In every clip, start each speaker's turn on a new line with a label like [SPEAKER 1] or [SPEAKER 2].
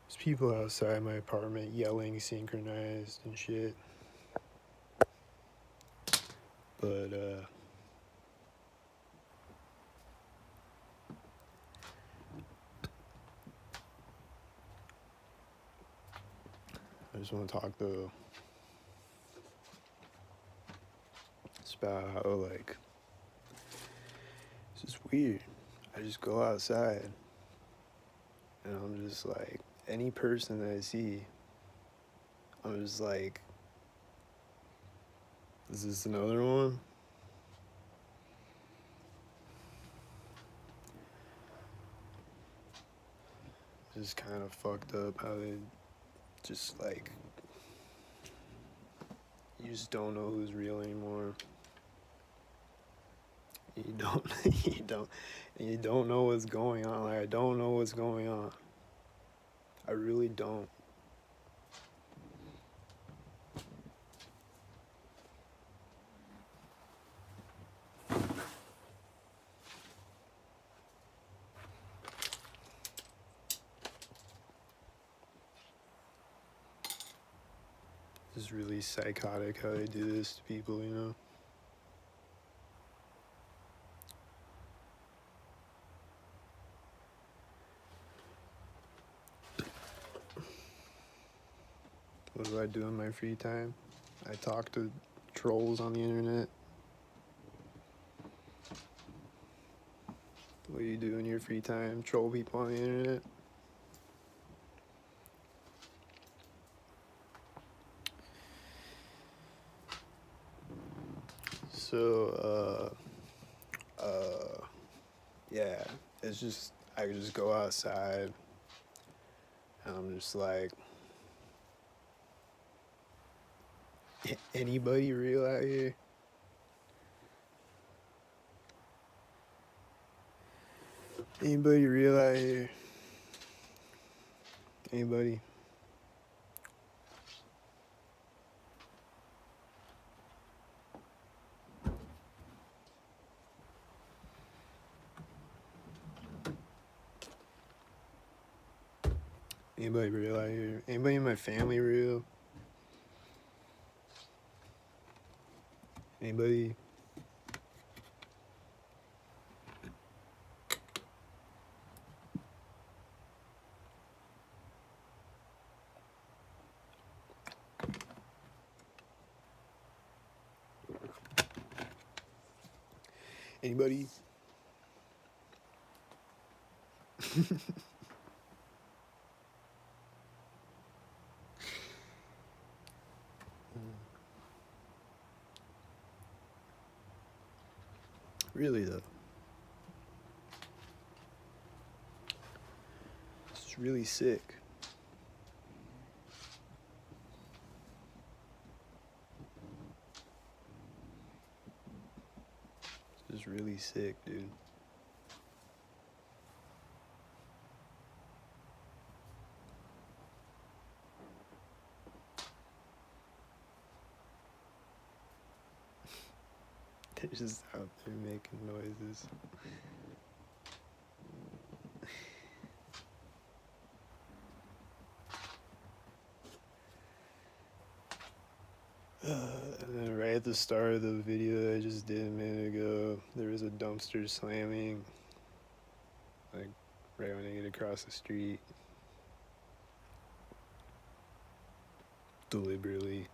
[SPEAKER 1] There's people outside my apartment yelling synchronized and shit. But, I just want to talk though. It's about how, like, it's just weird. I just go outside and I'm just like, any person that I see, I'm just like, is this another one? It's kind of fucked up how they just like, you just don't know who's real anymore. You don't, you don't know what's going on. Like, I don't know what's going on. I really don't. It's really psychotic how they do this to people, you know? What do I do in my free time? I talk to trolls on the internet. What do you do in your free time? Troll people on the internet? So, yeah, it's just, I just go outside and I'm just like, anybody real out here? Anybody real out here? Anybody? Anybody real out here? Anybody in my family real? Anybody? Anybody? Really though. It's really sick. It's really sick, dude. They're just out there making noises. And then right at the start of the video that I just did a minute ago, there was a dumpster slamming, like right when I get across the street. Deliberately.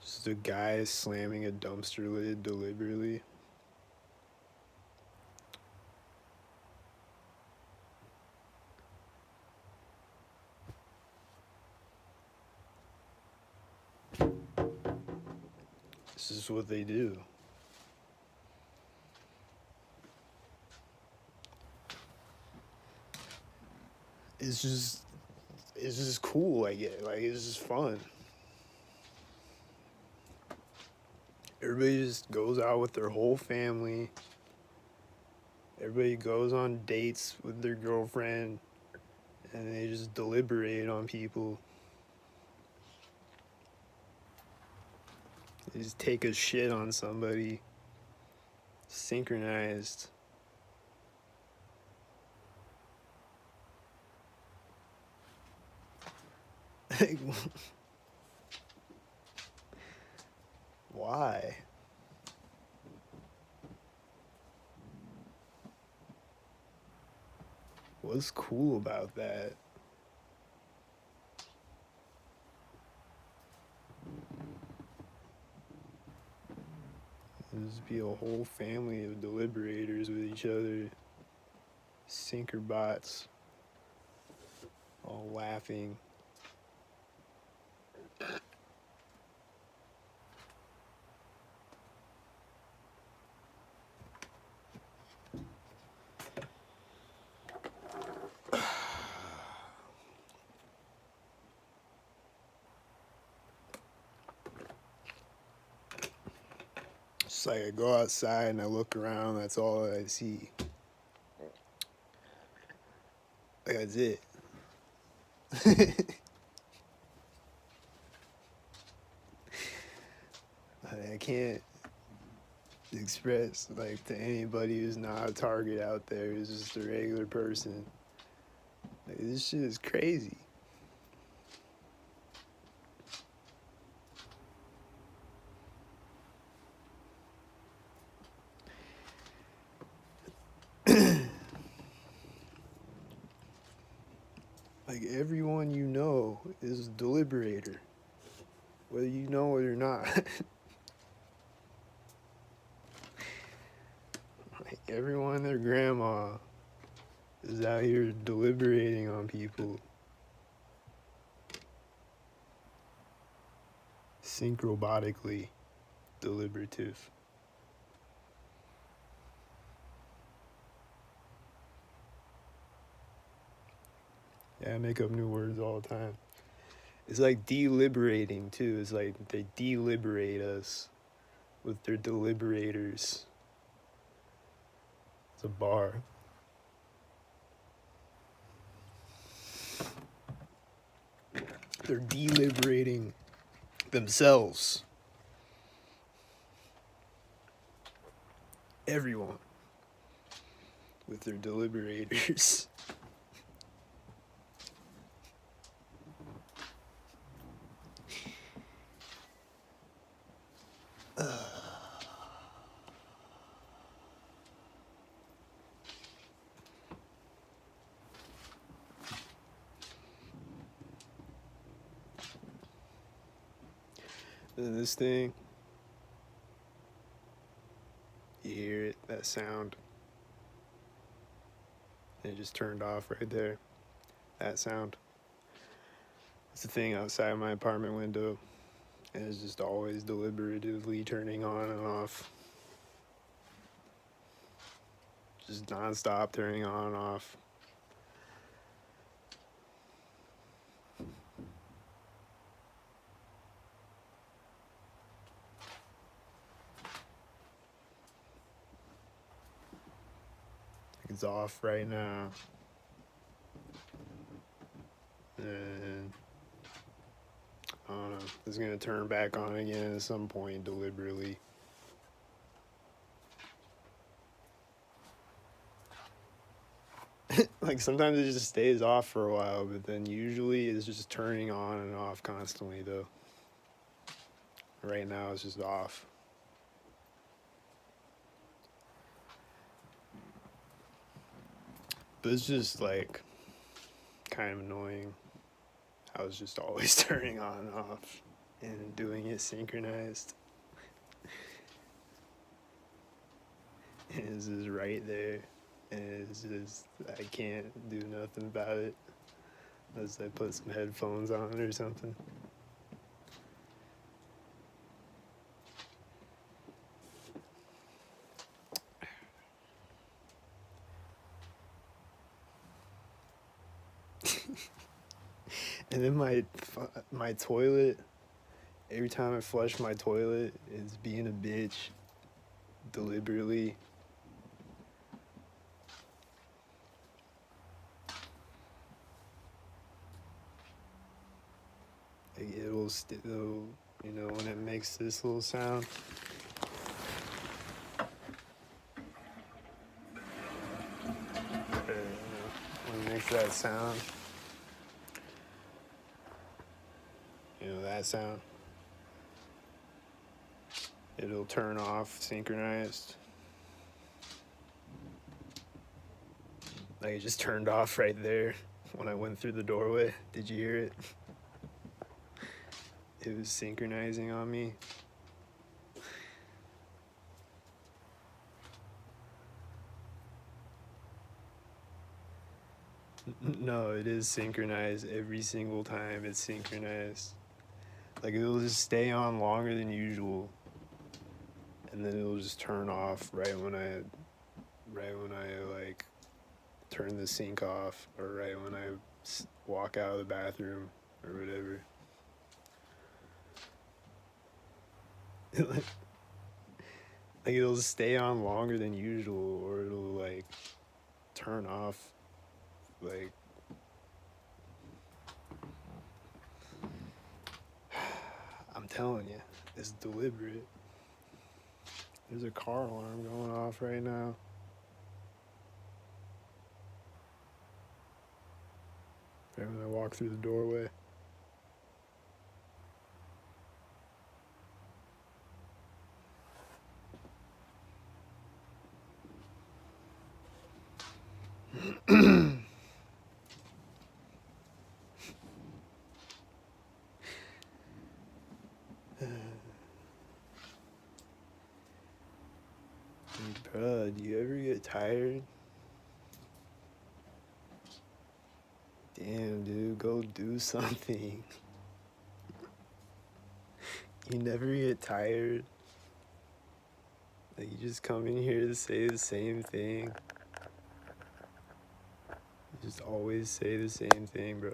[SPEAKER 1] Just a guy slamming a dumpster lid deliberately. This is what they do. It's just cool, I get. Like, it's just fun. Everybody just goes out with their whole family. Everybody goes on dates with their girlfriend, and they just deliberate on people. You just take a shit on somebody, synchronized. Like, why? What's cool about that? Just be a whole family of deliberators with each other, syncer bots, all laughing. It's like I go outside and I look around, that's all I see. Like, that's it. I can't express, like, to anybody who's not a target out there, who's just a regular person. Like, this shit is crazy. Like, everyone you know is a deliberator, whether you know it or not. Like, everyone and their grandma is out here deliberating on people. Synchrobotically deliberative. Yeah, I make up new words all the time. It's like deliberating too. It's like they deliberate us with their deliberators. It's a bar. They're deliberating themselves. Everyone with their deliberators. And this thing, you hear it, that sound. And it just turned off right there. That sound. It's the thing outside my apartment window. And it's just always deliberatively turning on and off. Just nonstop turning on and off. It's off right now. And I don't know. It's gonna turn back on again at some point deliberately. Like sometimes it just stays off for a while, but then usually it's just turning on and off constantly though. Right now it's just off. But it's just like kind of annoying. I was just always turning on and off and doing it synchronized. And it's just right there. And it's just, I can't do nothing about it unless I put some headphones on or something. And then my toilet, every time I flush my toilet, it's being a bitch deliberately. Like it'll You know, when it makes this little sound. Or, when it makes that sound. You know, that sound. It'll turn off synchronized. Like it just turned off right there when I went through the doorway. Did you hear it? It was synchronizing on me. No, it is synchronized every single time it's synchronized. Like it'll just stay on longer than usual. And then it'll just turn off right when I like turn the sink off, or right when I walk out of the bathroom or whatever. Like it'll stay on longer than usual, or it'll like turn off. Like I'm telling you, it's deliberate. There's a car alarm going off right now. Right when I walk through the doorway. Bruh, do you ever get tired? Damn, dude, go do something. You never get tired? Like, you just come in here to say the same thing. You just always say the same thing, bro.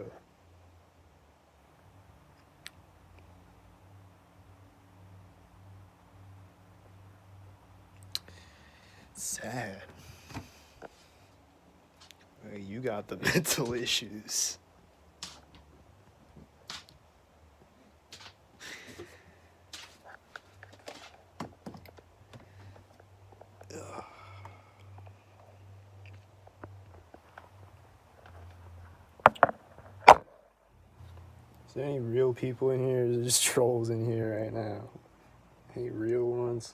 [SPEAKER 1] It's sad. Like, you got the mental issues. Ugh. Is there any real people in here? Or is there just trolls in here right now? Any real ones?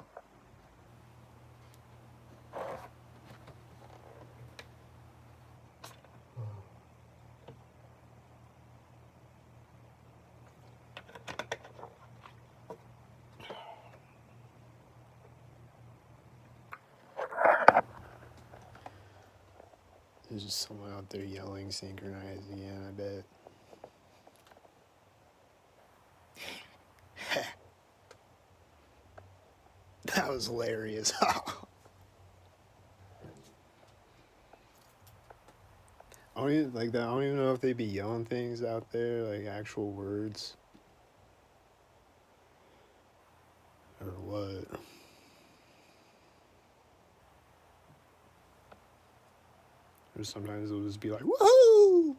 [SPEAKER 1] There's just someone out there yelling synchronized again, I bet. That was hilarious. I don't even like that. I don't even know if they be yelling things out there, like actual words, or what. Or sometimes it'll just be like, woohoo!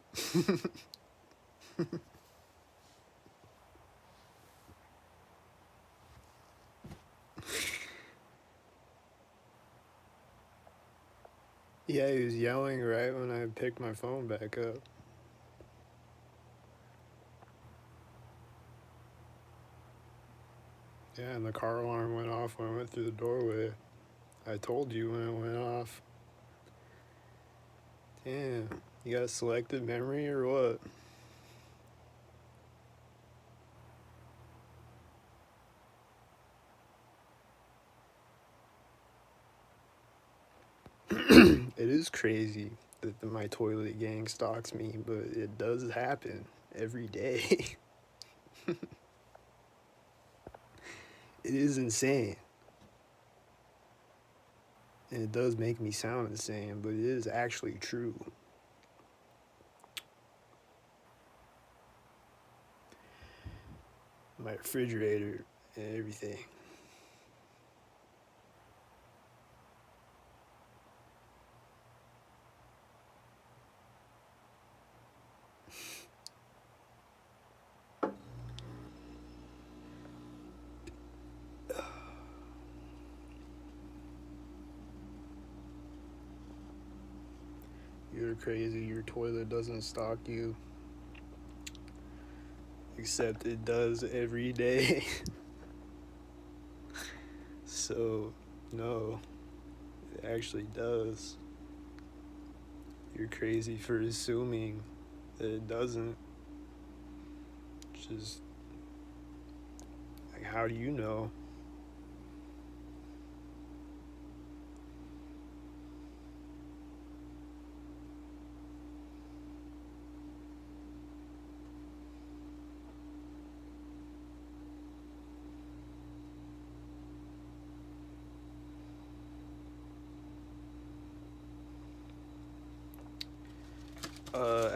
[SPEAKER 1] Yeah, he was yelling right when I picked my phone back up. Yeah, and the car alarm went off when I went through the doorway. I told you when it went off. Damn, you got a selective memory or what? It is crazy that my toilet gang stalks me, but it does happen every day. It is insane. And it does make me sound insane, but it is actually true. My refrigerator and everything. You're crazy. Your toilet doesn't stalk you. Except it does every day. So, no, it actually does. You're crazy for assuming that it doesn't. Just, like, how do you know?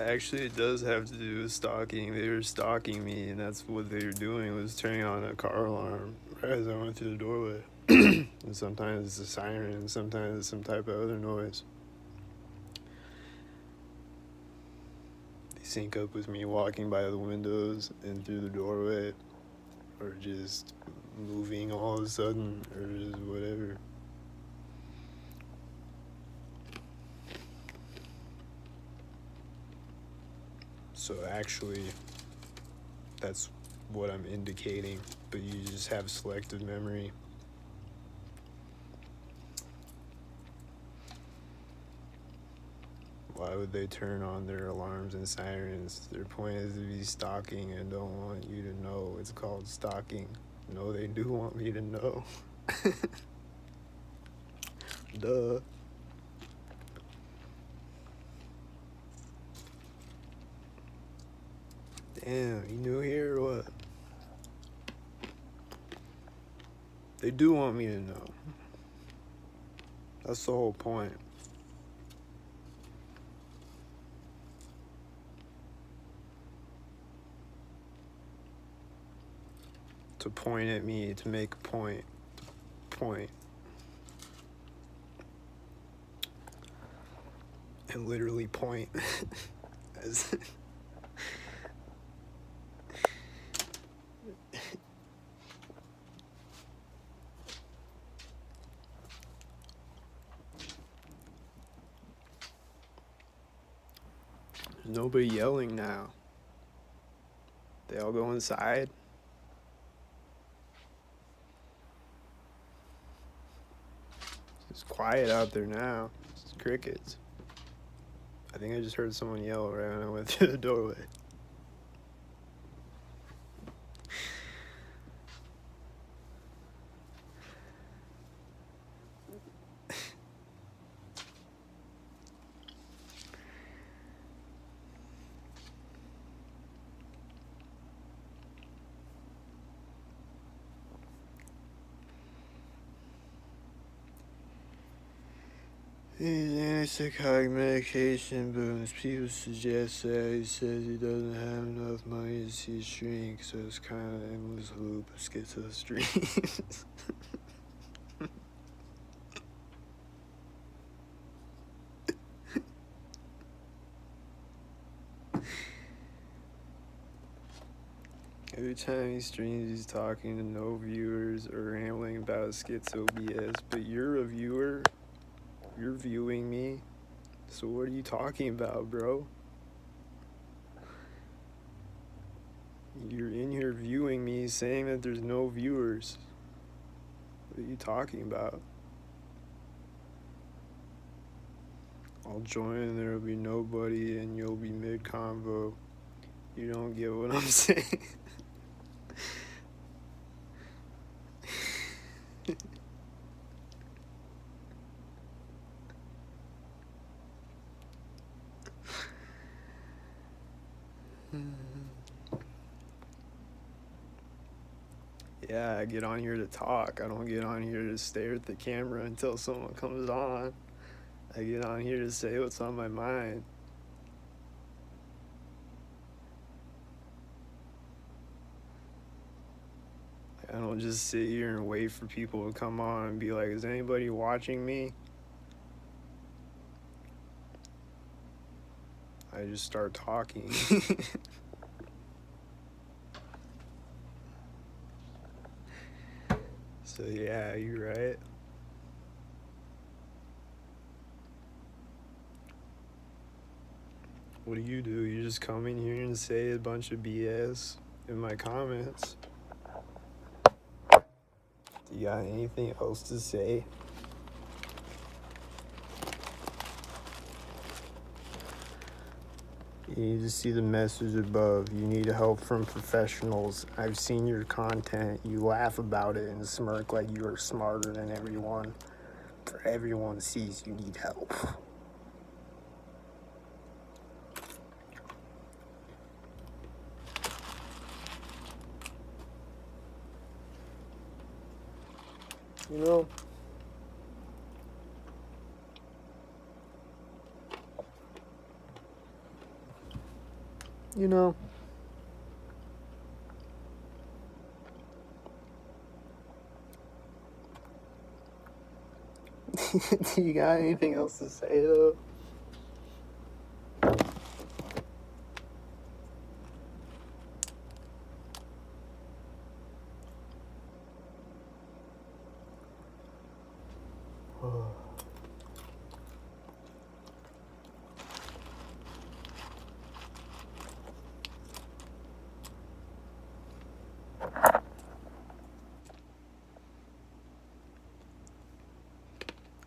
[SPEAKER 1] Actually, it does have to do with stalking. They were stalking me, and that's what they were doing, was turning on a car alarm right as I went through the doorway. And sometimes it's a siren, and sometimes it's some type of other noise. They sync up with me walking by the windows and through the doorway, or just moving all of a sudden, or just whatever. So actually, that's what I'm indicating, but you just have selective memory. Why would they turn on their alarms and sirens? Their point is to be stalking and don't want you to know. It's called stalking. No, they do want me to know. Duh. Damn, you new here or what? They do want me to know. That's the whole point. To point at me, to make a point. And literally point. As There's nobody yelling now. They all go inside. It's quiet out there now. It's crickets. I think I just heard someone yell right when I went through the doorway. These antipsychotic medication booms. People suggest that he says he doesn't have enough money to see a shrink, so it's kind of an endless loop of schizo streams. Every time he streams, he's talking to no viewers or rambling about schizo BS. But you're a viewer. You're viewing me. So what are you talking about, bro? You're in here viewing me, saying that there's no viewers. What are you talking about? I'll join and there'll be nobody and you'll be mid-convo. You don't get what I'm saying. Yeah, I get on here to talk. I don't get on here to stare at the camera until someone comes on. I get on here to say what's on my mind. I don't just sit here and wait for people to come on and be like, is anybody watching me? I just start talking. So yeah, you're right. What do? You just come in here and say a bunch of BS in my comments. Do you got anything else to say? You need to see the message above. You need help from professionals. I've seen your content. You laugh about it and smirk like you are smarter than everyone. For everyone sees you need help. You know? You know? Do you got anything else to say, though?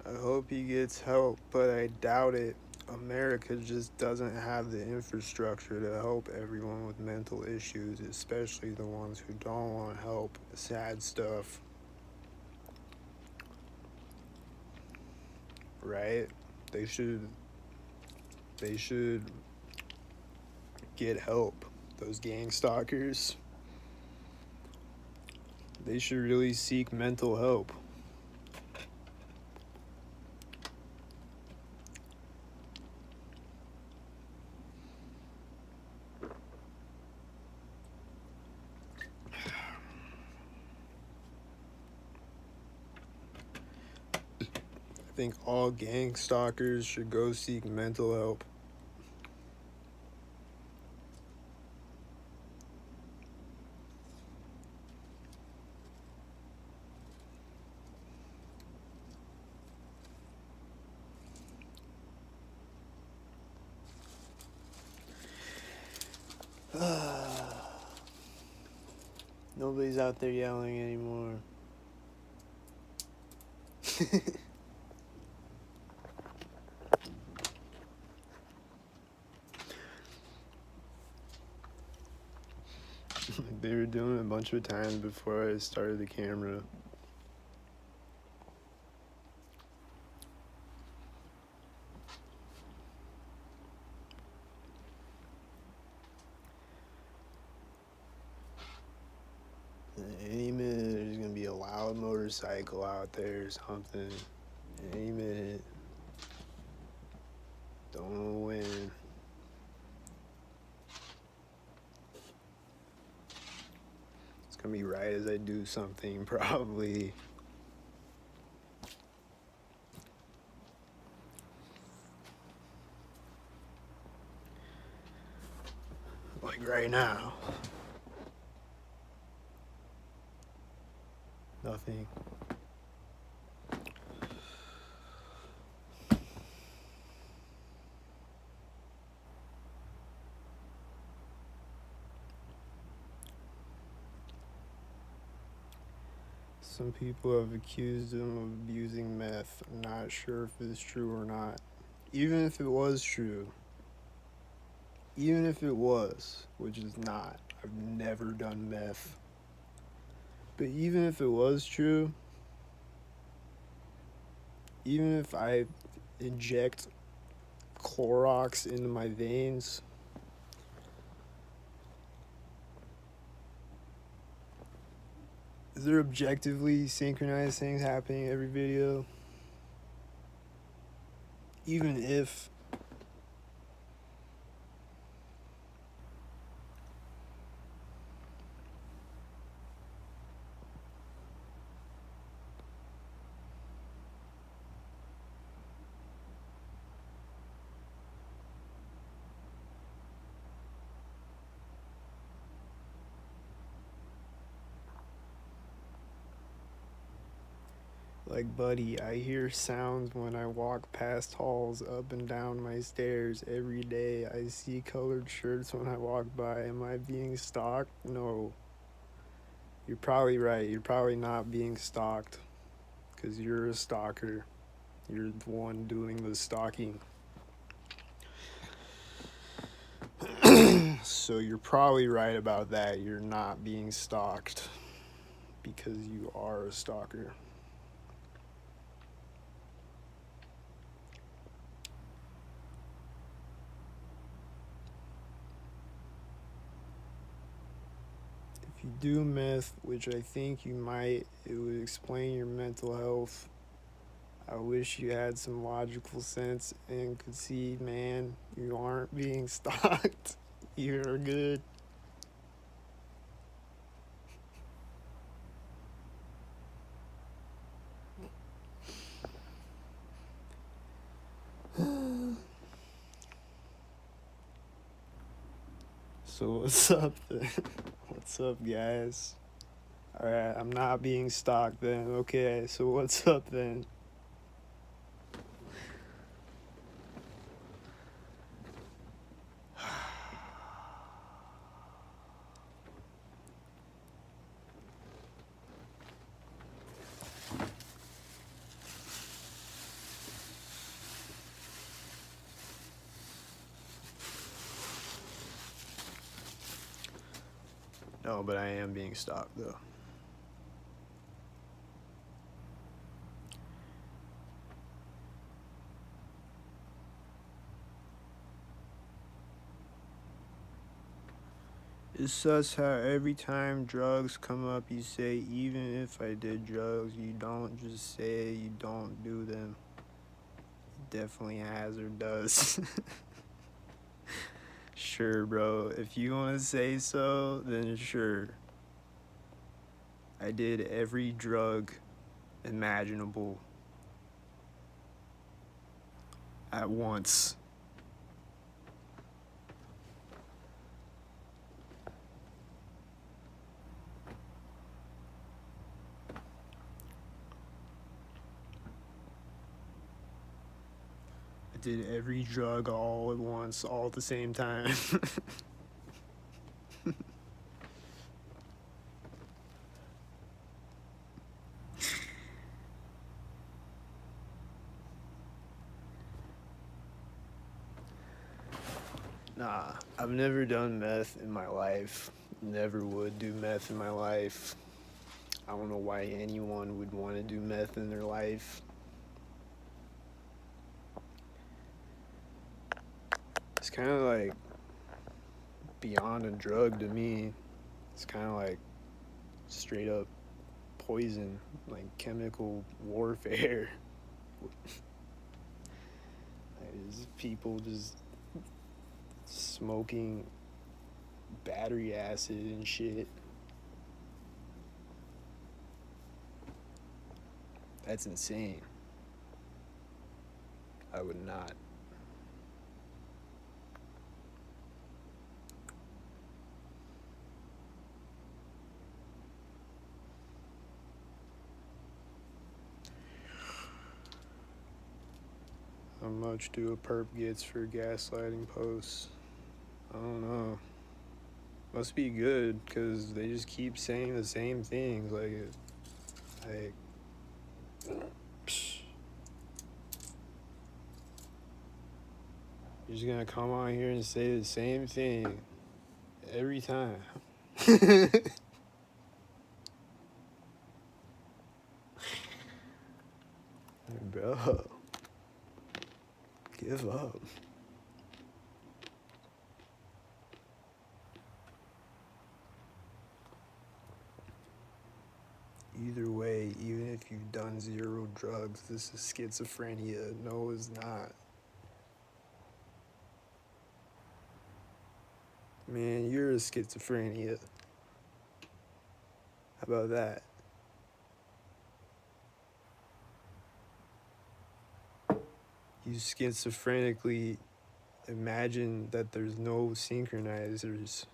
[SPEAKER 1] I hope he gets help, but I doubt it. America just doesn't have the infrastructure to help everyone with mental issues, especially the ones who don't want help. Sad stuff. Right? They should get help. Those gang stalkers, they should really seek mental help. I think all gang stalkers should go seek mental help. Nobody's out there yelling anymore. They were doing it a bunch of times before I started the camera. Any minute there's gonna be a loud motorcycle out there or something. Any minute. Don't know when. It's gonna be right as I do something, probably. Like right now. Nothing. Some people have accused him of abusing meth. I'm not sure if it's true or not. Even if it was true, even if it was, which is not, I've never done meth. But even if it was true, even if I inject Clorox into my veins, is there objectively synchronized things happening in every video? Even if Like, buddy, I hear sounds when I walk past halls up and down my stairs every day. I see colored shirts when I walk by. Am I being stalked? No. You're probably right. You're probably not being stalked because you're a stalker. You're the one doing the stalking. So you're probably right about that. You're not being stalked because you are a stalker. If you do meth, which I think you might, it would explain your mental health. I wish you had some logical sense and could see, man, you aren't being stalked. You're good. So what's up then? What's up, guys? Alright, I'm not being stalked then. Okay, so what's up then? No, but I am being stalked though. It's such how every time drugs come up, you say, even if I did drugs, you don't just say you don't do them. It definitely has or does. Sure, bro. If you want to say so, then sure. I did every drug imaginable at once. I did every drug all at once, all at the same time. Nah, I've never done meth in my life. Never would do meth in my life. I don't know why anyone would want to do meth in their life. It's kind of like beyond a drug to me. It's kind of like straight up poison, like chemical warfare. There's people just smoking battery acid and shit. That's insane. I would not. How much do a perp gets for gaslighting posts? I don't know. Must be good because they just keep saying the same things. Like, psh. You're just gonna come on here and say the same thing every time. Bro, give up. Either way, even if you've done 0 drugs, this is schizophrenia. No, it's not. Man, you're a schizophrenia. How about that? You schizophrenically imagine that there's no synchronizers.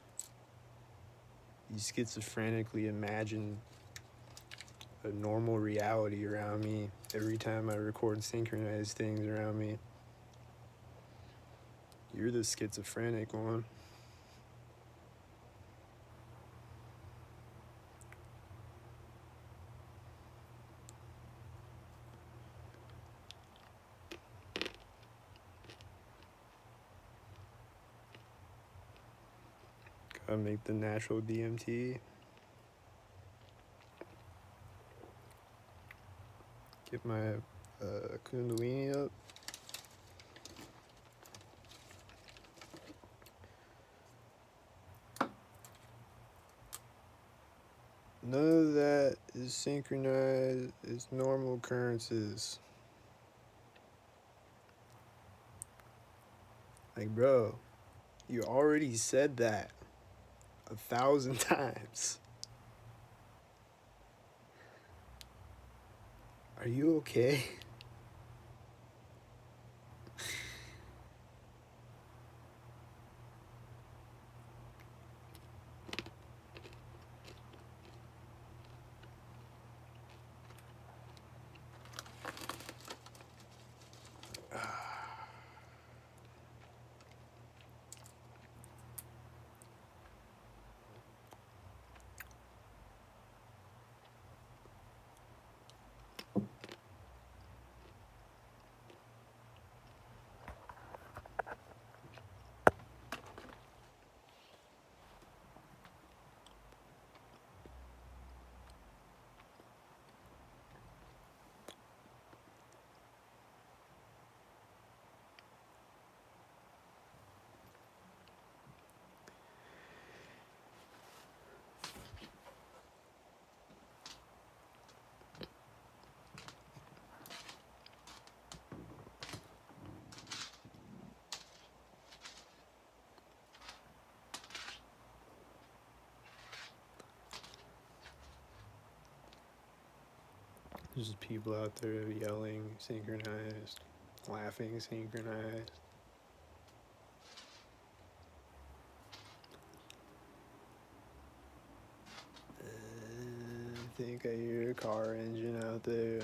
[SPEAKER 1] You schizophrenically imagine a normal reality around me every time I record synchronized things around me. You're the schizophrenic one. Gotta make the natural DMT. Get my Kundalini up. None of that is synchronized. It's normal occurrences. Like, bro, you already said that 1,000 times. Are you okay? There's just people out there yelling synchronized, laughing synchronized. I think I hear a car engine out there.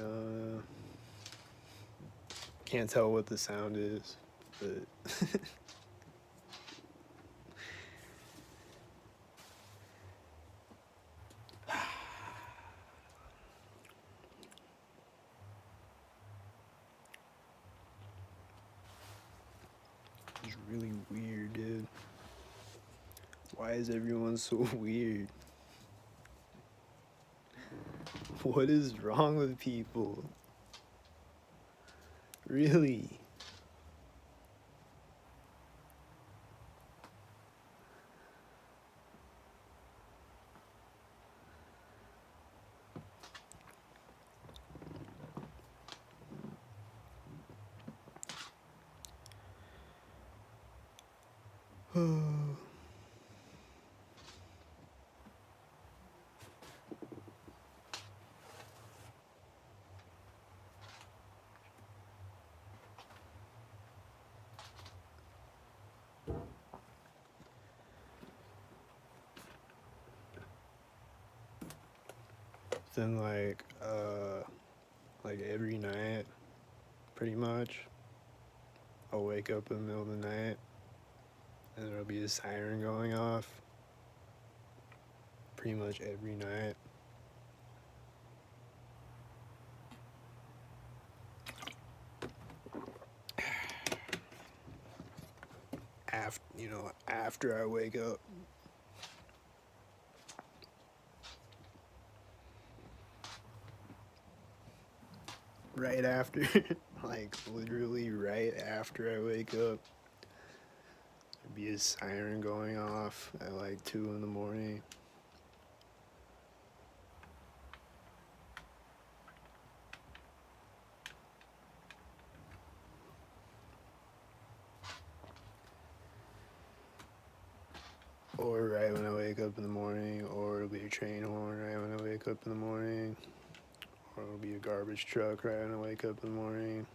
[SPEAKER 1] Can't tell what the sound is, but it's really weird, dude. Why is everyone so weird? What is wrong with people? Really? Then like every night, pretty much, I'll wake up in the middle of the night and there'll be a siren going off. Pretty much every night. After I wake up. Right after, like literally right after I wake up, there'd be a siren going off at like 2 in the morning. Or right when I wake up in the morning, or it'll be a train horn right when I wake up in the morning, or it'll be a garbage truck right when I wake up in the morning,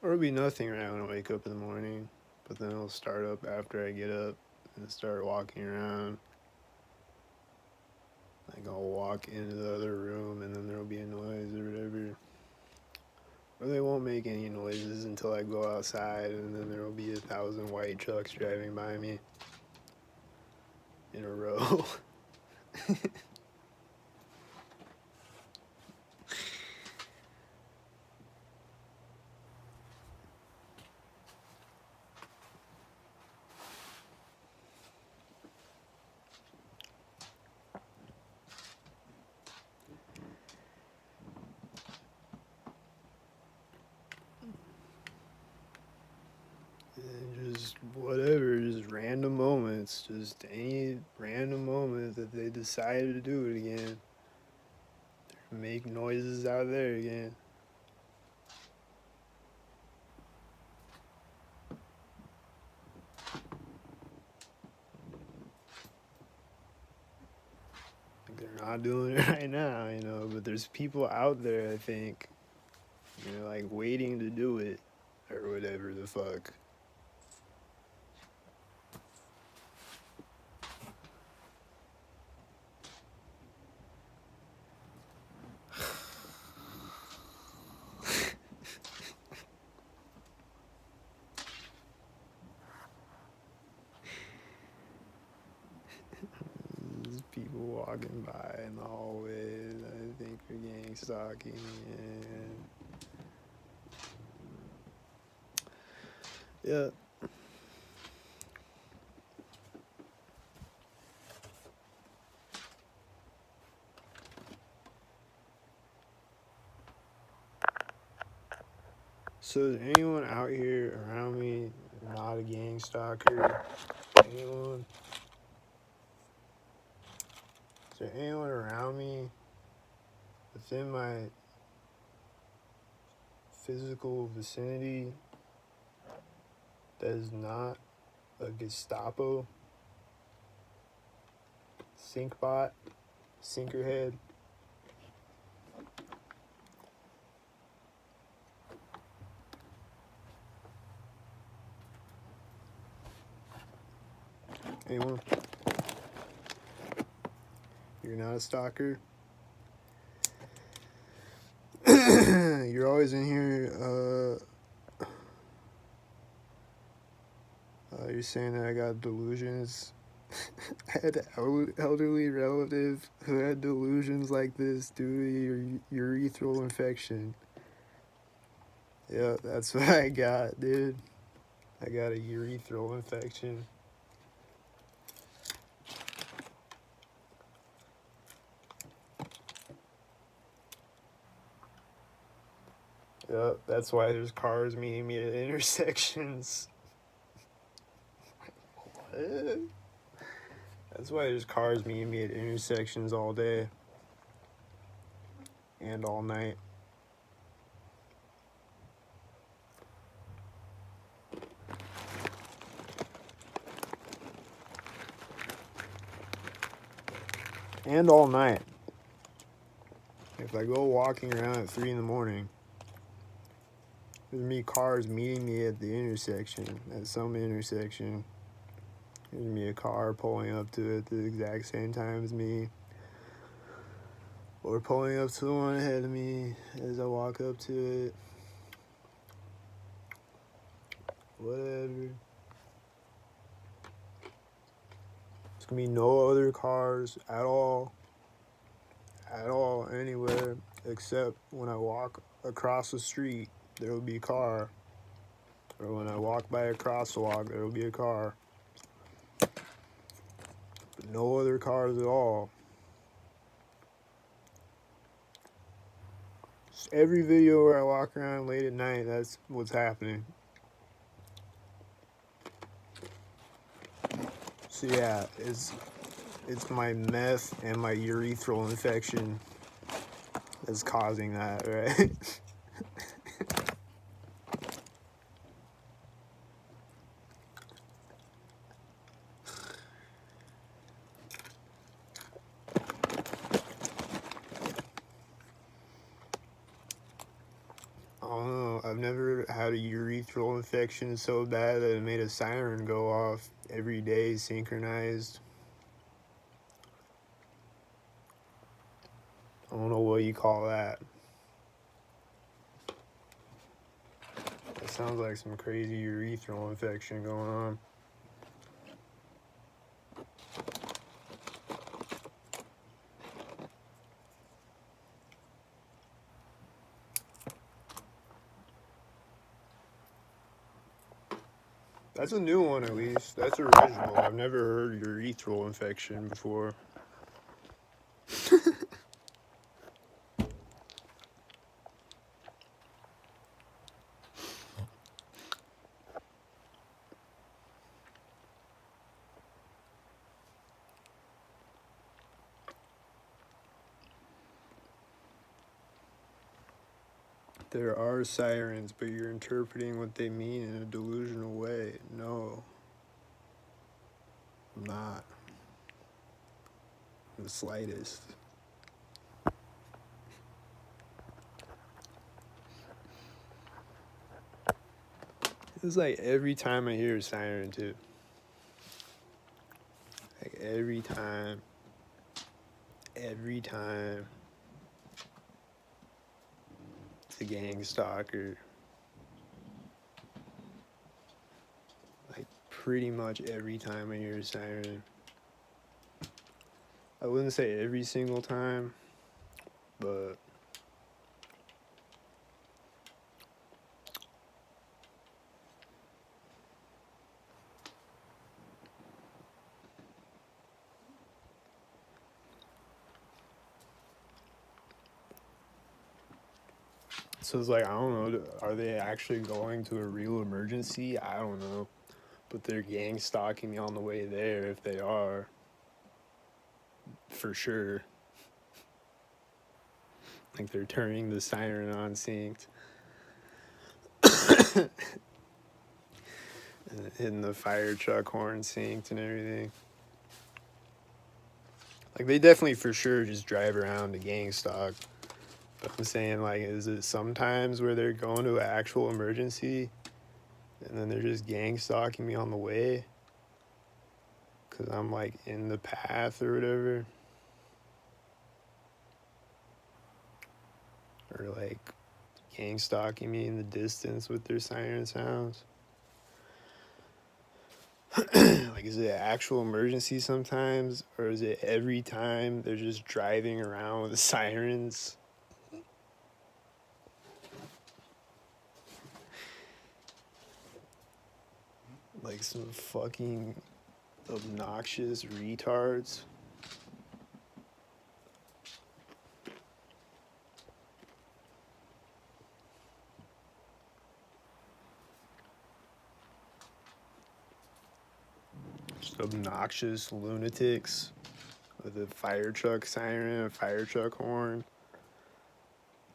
[SPEAKER 1] or it'll be nothing right when I wake up in the morning, but then it'll start up after I get up and start walking around, Like I'll walk into the other room and then there'll be a noise or whatever. Or they won't make any noises until I go outside, and then there'll be 1,000 white trucks driving by me in a row. And just whatever, just random moments, just any random moment that they decided to do it again. Make noises out there again. Like they're not doing it right now, you know, but there's people out there, I think, you know, like waiting to do it or whatever the fuck. There's people walking by in the hallways, I think, for gangstalking, and yeah. So is anyone out here around me not a gang stalker? Anyone? Is there anyone around me within my physical vicinity that is not a Gestapo, sinkbot, sinkerhead? Anyone? You're not a stalker? You're always in here, you're saying that I got delusions. I had an elderly relative who had delusions like this due to urethral infection. Yeah, that's what I got, dude. I got a urethral infection. Yep, that's why there's cars meeting me at intersections. What? That's why there's cars meeting me at intersections all day and all night. And all night. If I go walking around at 3 in the morning, there's me cars meeting me at the intersection, at some intersection. There's me a car pulling up to it at the exact same time as me, or pulling up to the one ahead of me as I walk up to it. Whatever. There's gonna be no other cars at all, anywhere, except when I walk across the street, there will be a car. Or when I walk by a crosswalk, there will be a car. But no other cars at all. Just every video where I walk around late at night, that's what's happening. So yeah, it's my meth and my urethral infection that's causing that, right? I don't know. I've never had a urethral infection so bad that it made a siren go off every day, synchronized. I don't know what you call that. It sounds like some crazy urethral infection going on. That's a new one, at least. That's original. I've never heard urethral infection before. There are sirens, but you're interpreting what they mean in a delusional way. No, I'm not. The slightest. It's like every time I hear a siren, too. Like every time. It's a gang stalker. Like pretty much every time I hear a siren. I wouldn't say every single time, but so it's like, I don't know, are they actually going to a real emergency? I don't know. But they're gang stalking me on the way there if they are. For sure. Like they're turning the siren on synced. And hitting the fire truck horn synced and everything. Like they definitely for sure just drive around to gang stalk. But I'm saying, like, is it sometimes where they're going to an actual emergency and then they're just gang stalking me on the way because I'm like in the path or whatever? Or like gang stalking me in the distance with their siren sounds? Like, is it an actual emergency sometimes, or is it every time they're just driving around with the sirens? Like some fucking obnoxious retards. Just obnoxious lunatics with a fire truck siren, a fire truck horn,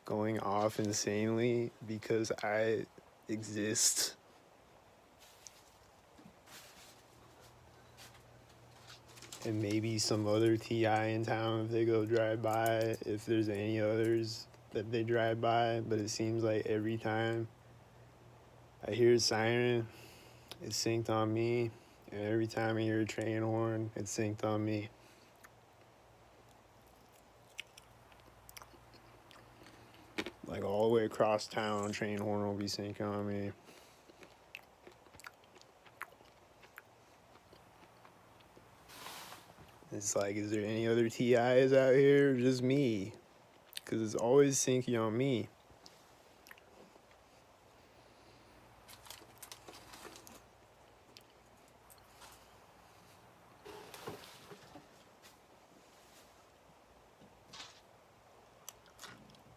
[SPEAKER 1] going off insanely because I exist. And maybe some other TI in town if they go drive by, if there's any others that they drive by. But it seems like every time I hear a siren, it's synced on me. And every time I hear a train horn, it's synced on me. Like all the way across town, train horn will be syncing on me. It's like, is there any other TIs out here or just me? Because it's always syncing on me.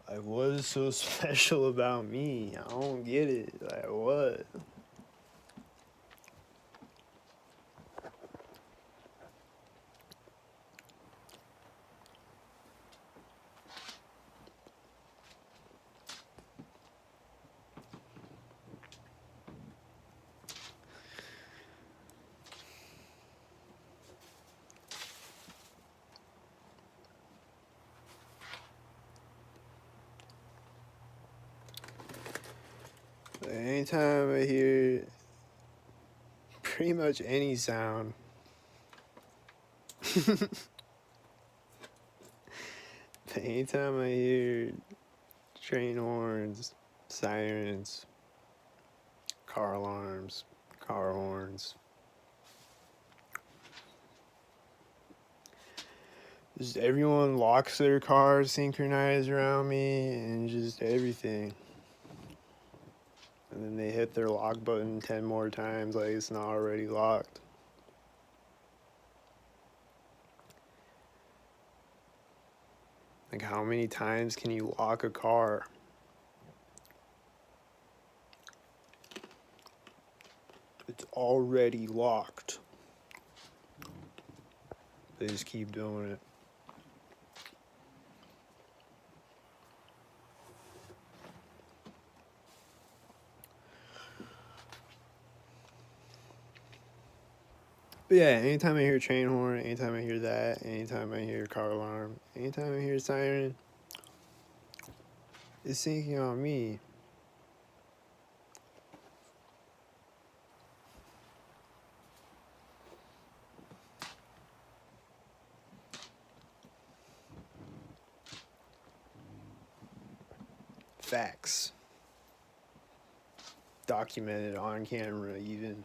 [SPEAKER 1] Like, what is so special about me? I don't get it. Like, what? Like, anytime I hear pretty much any sound, Anytime I hear train horns, sirens, car alarms, car horns, just everyone locks their cars synchronized around me and just everything. And then they hit their lock button 10 more times like it's not already locked. Like, how many times can you lock a car? It's already locked. They just keep doing it. But yeah, anytime I hear train horn, anytime I hear that, anytime I hear car alarm, anytime I hear siren, it's sinking on me. Facts. Documented on camera, even.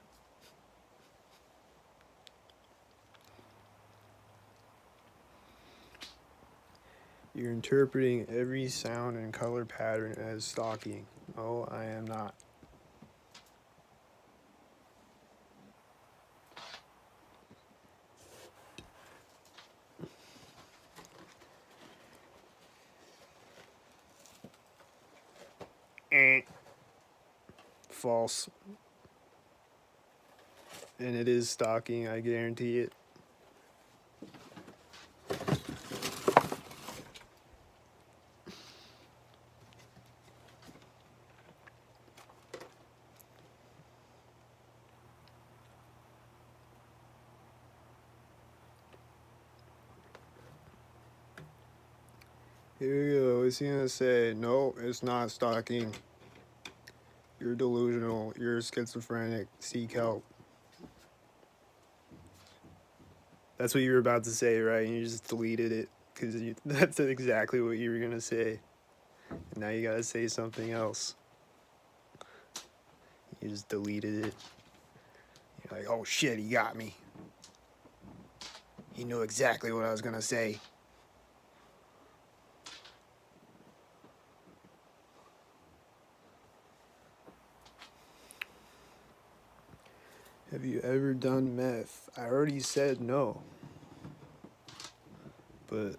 [SPEAKER 1] You're interpreting every sound and color pattern as stalking. No, I am not. False. And it is stalking, I guarantee it. Here we go. What's he gonna say? No, it's not stalking. You're delusional. You're schizophrenic. Seek help. That's what you were about to say, right? And you just deleted it because that's exactly what you were gonna say. And now you gotta say something else. You just deleted it. You're like, oh shit, he got me. He knew exactly what I was gonna say. Have you ever done meth? I already said no. But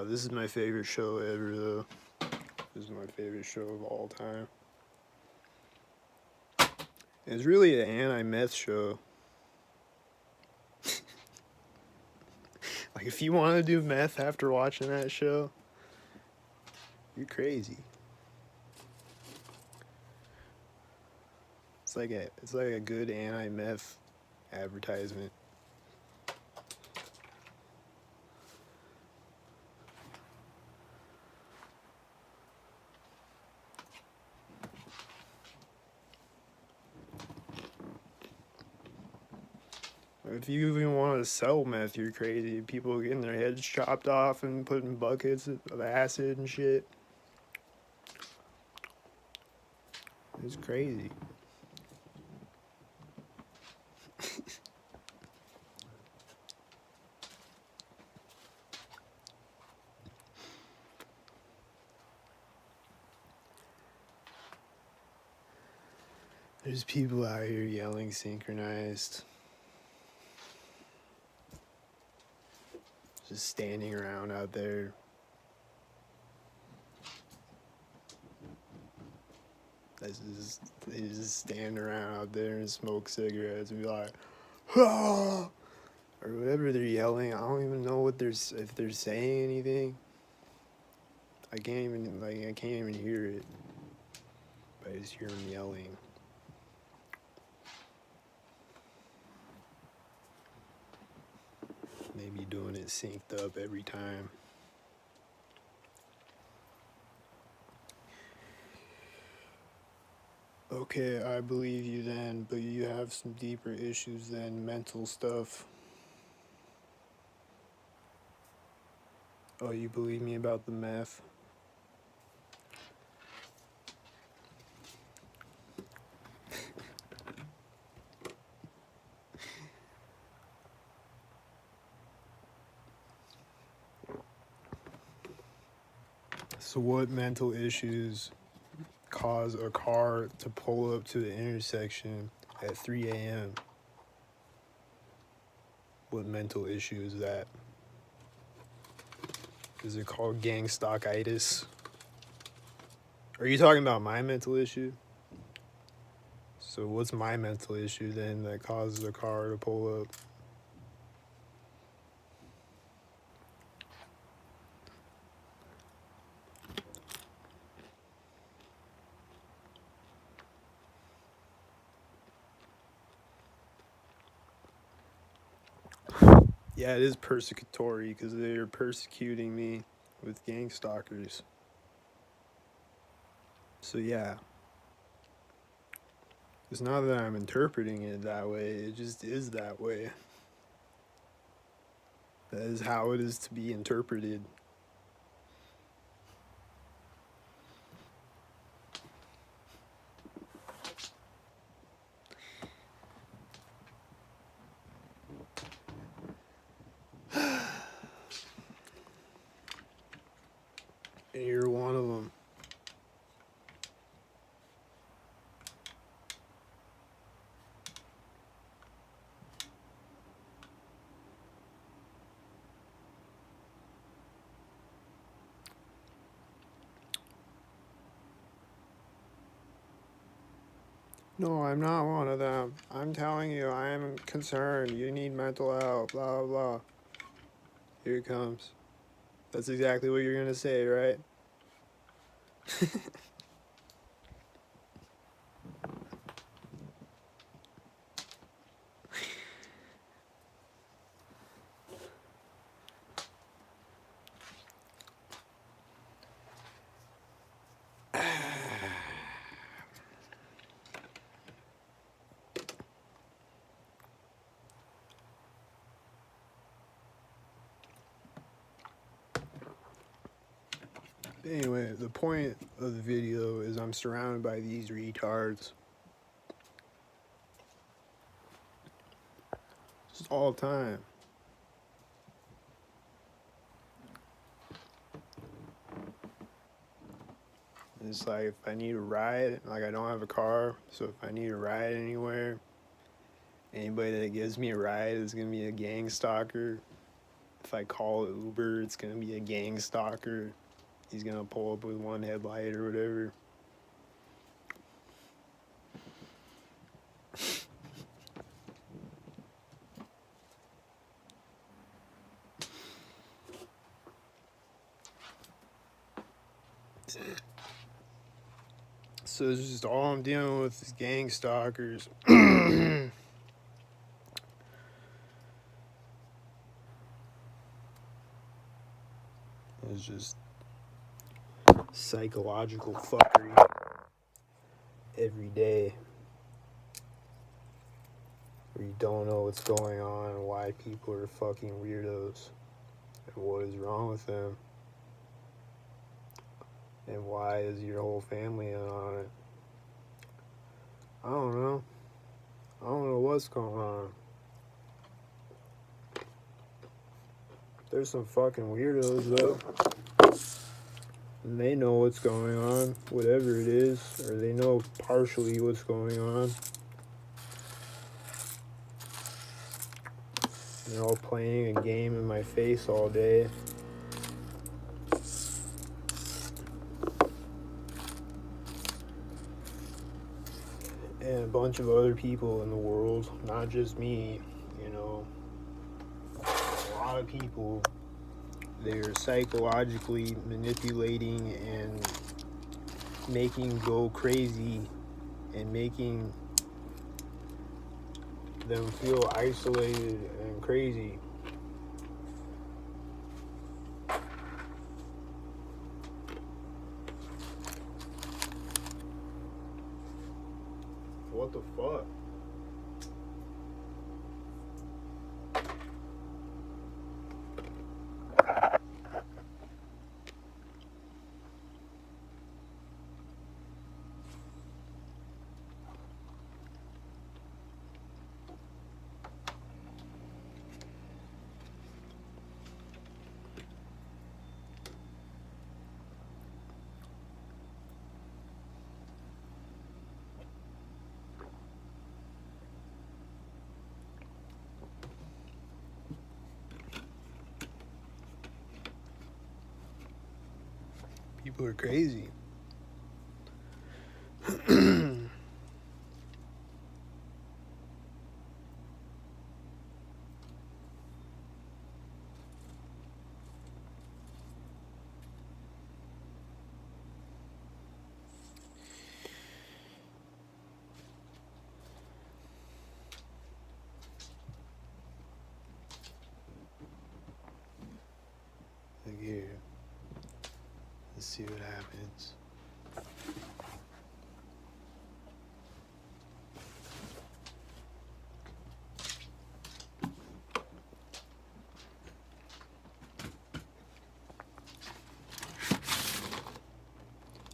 [SPEAKER 1] this is my favorite show ever, though. This is my favorite show of all time. It's really an anti-meth show. Like, if you want to do meth after watching that show, you're crazy. It's like a good anti-meth advertisement. If you even want to sell meth, you're crazy. People getting their heads chopped off and put in buckets of acid and shit. It's crazy. There's people out here yelling synchronized. Just standing around out there. They just stand around out there and smoke cigarettes and be like, ah! Or whatever they're yelling. I don't even know what if they're saying anything. I can't even hear it. But I just hear them yelling. They be doing it synced up every time. Okay, I believe you then, but you have some deeper issues than mental stuff. Oh, you believe me about the meth? So, what mental issues cause a car to pull up to the intersection at 3 a.m.? What mental issue is that? Is it called gangstalkitis? Are you talking about my mental issue? So, what's my mental issue then that causes a car to pull up? Yeah, it is persecutory because they're persecuting me with gang stalkers. So, yeah. It's not that I'm interpreting it that way, it just is that way. That is how it is to be interpreted. And you're one of them. No, I'm not one of them. I'm telling you, I am concerned. You need mental help, blah, blah, blah. Here it comes. That's exactly what you're going to say, right? Anyway, the point of the video is I'm surrounded by these retards. Just all the time. It's like if I need a ride, like I don't have a car, so if I need a ride anywhere, anybody that gives me a ride is gonna be a gang stalker. If I call Uber, it's gonna be a gang stalker. He's gonna pull up with one headlight or whatever. So it's just all I'm dealing with is gang stalkers. It's just psychological fuckery every day. Where you don't know what's going on and why people are fucking weirdos. And what is wrong with them. And why is your whole family in on it? I don't know. I don't know what's going on. There's some fucking weirdos though. And they know what's going on, whatever it is, or they know partially what's going on. They're all playing a game in my face all day. And a bunch of other people in the world, not just me, you know. A lot of people, they're psychologically manipulating and making go crazy and making them feel isolated and crazy. What the fuck? People are crazy. Look here. Let's see what happens.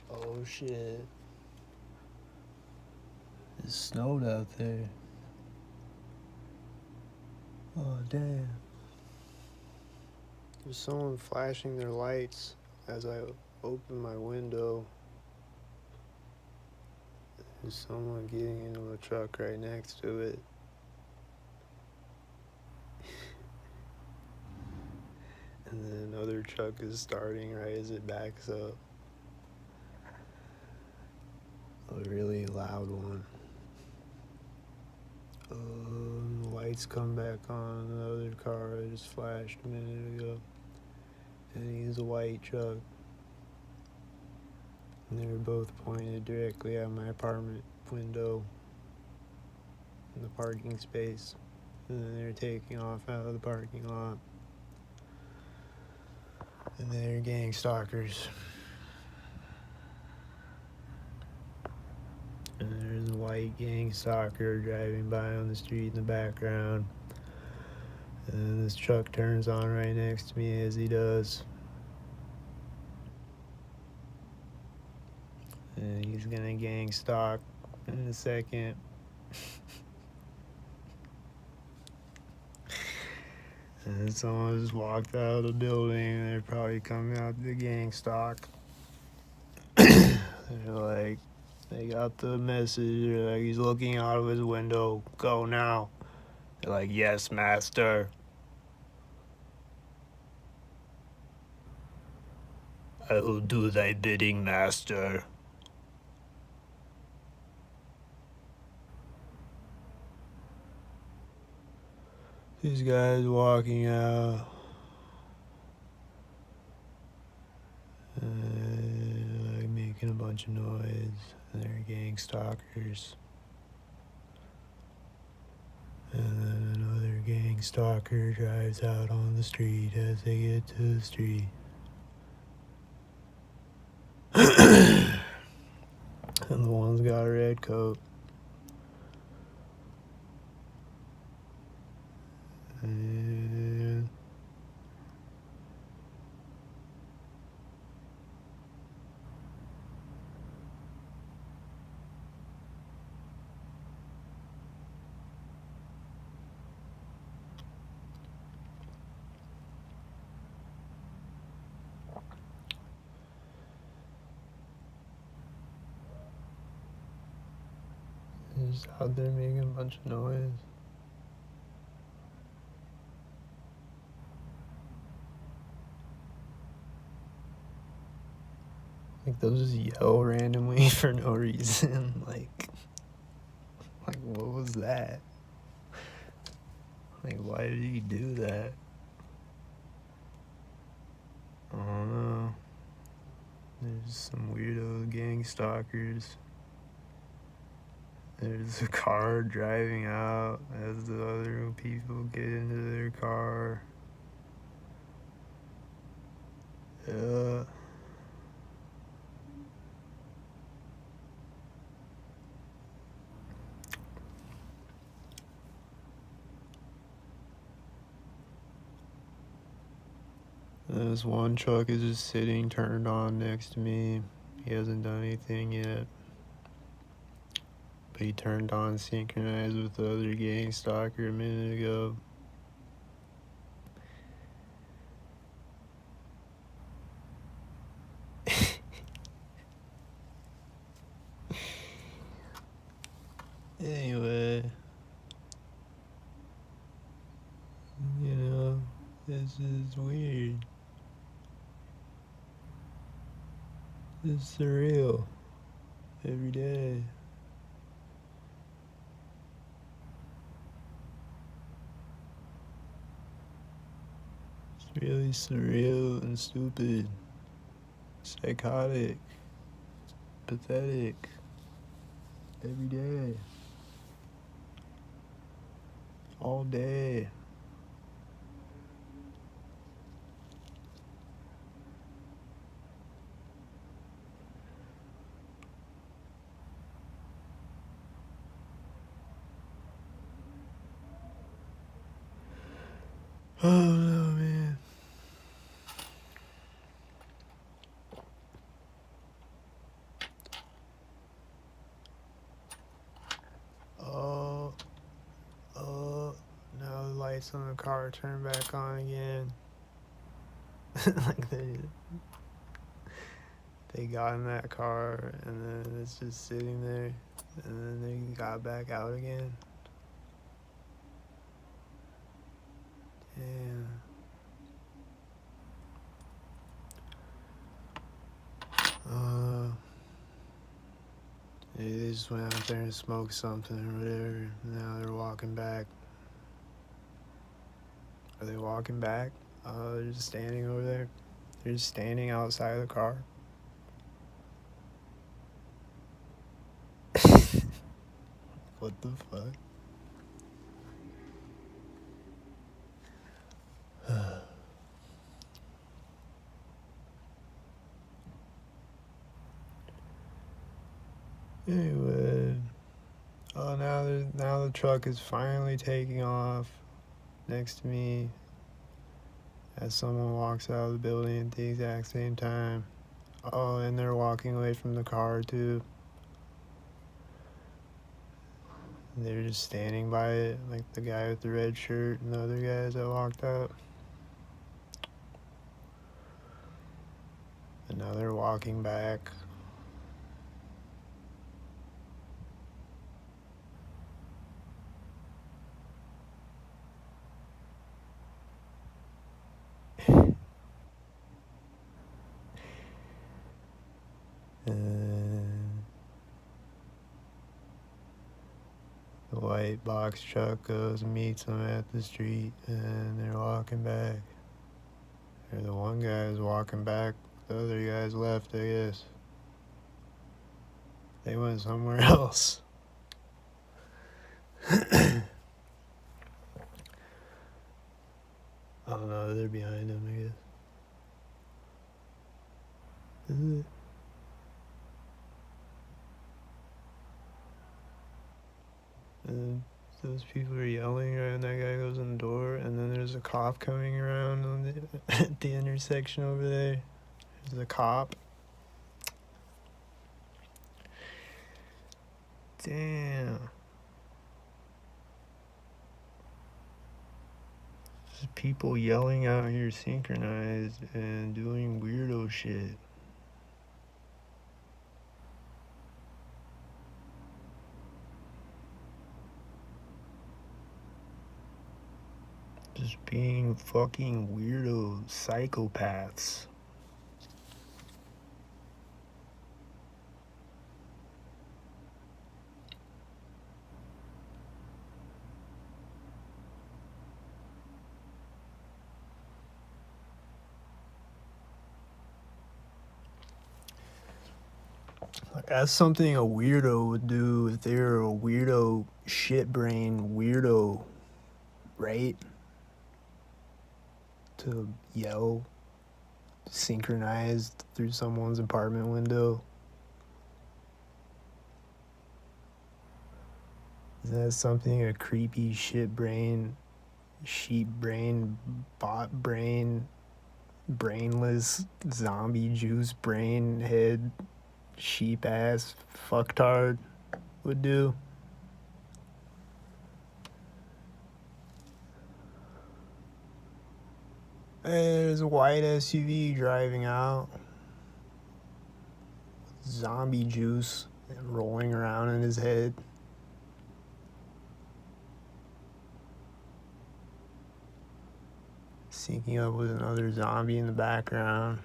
[SPEAKER 1] Oh shit. It snowed out there. Oh damn. There's someone flashing their lights as I open my window. There's someone getting into a truck right next to it. And then another truck is starting right as it backs up. A really loud one. The lights come back on. The other car I just flashed a minute ago. And he's a white truck. And they were both pointed directly at my apartment window in the parking space. And then they're taking off out of the parking lot. And they're gang stalkers. And there's a white gang stalker driving by on the street in the background. And then this truck turns on right next to me as he does. And he's gonna gang stalk in a second. And someone just walked out of the building and they're probably coming out to gang stalk. They're like, they got the message, they're like, he's looking out of his window, go now. They're like, yes, master. I will do thy bidding, master. These guys walking out. Like making a bunch of noise. And they're gang stalkers. And then another gang stalker drives out on the street as they get to the street. And the one's got a red coat. And they're just out there making a bunch of noise. Like they'll just yell randomly for no reason. Like what was that? Like why did he do that? I don't know. There's some weirdo gang stalkers. There's a car driving out as the other people get into their car. Yeah. This one truck is just sitting turned on next to me. He hasn't done anything yet. But he turned on synchronized with the other gang stalker a minute ago. Anyway. You know, this is weird. It's surreal. Every day. It's really surreal and stupid. Psychotic. Pathetic. Every day. All day. Oh no, man. Oh, now the lights on the car turn back on again. Like they got in that car and then it's just sitting there and then they got back out again. Damn. Maybe they just went out there and smoked something or whatever. Now they're walking back. Are they walking back? They're just standing over there. They're just standing outside of the car. What the fuck? Anyway, now the truck is finally taking off next to me as someone walks out of the building at the exact same time. Oh, and they're walking away from the car too. They're just standing by it, like the guy with the red shirt and the other guys that walked out. And now they're walking back. And the white box truck goes and meets them at the street, and they're walking back. Or the one guy is walking back, the other guy's left, I guess. They went somewhere else. I don't know, they're behind him, I guess. Is it? And those people are yelling right when that guy goes in the door, and then there's a cop coming around on at the intersection over there. There's a cop. Damn. There's people yelling out here synchronized and doing weirdo shit. Just being fucking weirdo psychopaths. That's something a weirdo would do if they were a weirdo, shit brain weirdo, right? To yell synchronized through someone's apartment window. Is that something a creepy shit brain, sheep brain, bot brain, brainless zombie juice brain head, sheep ass fucktard would do? Hey, there's a white SUV driving out. Zombie juice rolling around in his head. Syncing up with another zombie in the background.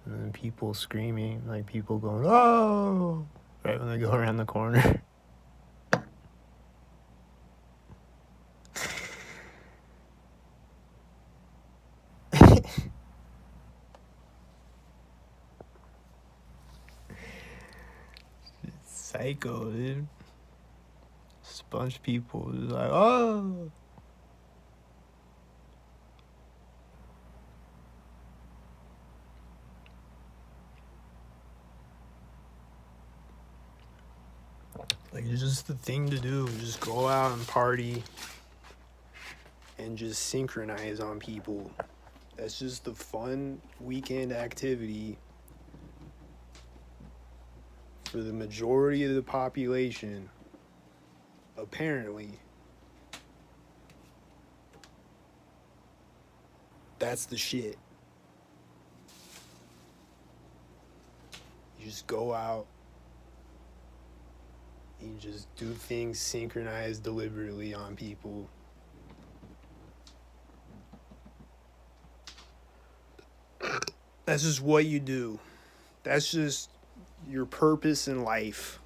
[SPEAKER 1] And then people screaming, like people going, oh, right when they go around the corner. Psycho, dude. Just a bunch of people just like, oh. Like, it's just the thing to do. Just go out and party and just synchronize on people. That's just the fun weekend activity for the majority of the population, apparently. That's the shit. You just go out, you just do things synchronized deliberately on people. That's just what you do. That's just your purpose in life.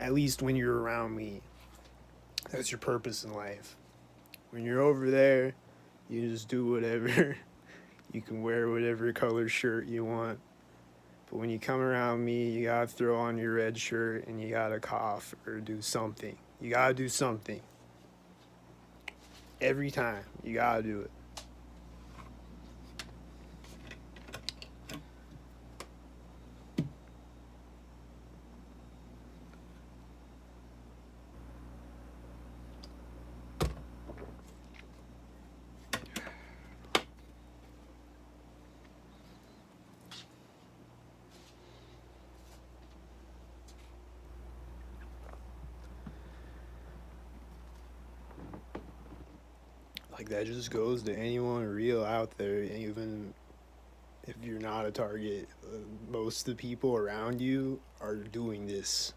[SPEAKER 1] At least when you're around me. That's your purpose in life. When you're over there, you just do whatever. You can wear whatever color shirt you want. But when you come around me, you gotta throw on your red shirt and you gotta cough or do something. You gotta do something. Every time. You gotta do it. Like, that just goes to anyone real out there, even if you're not a target. Most of the people around you are doing this.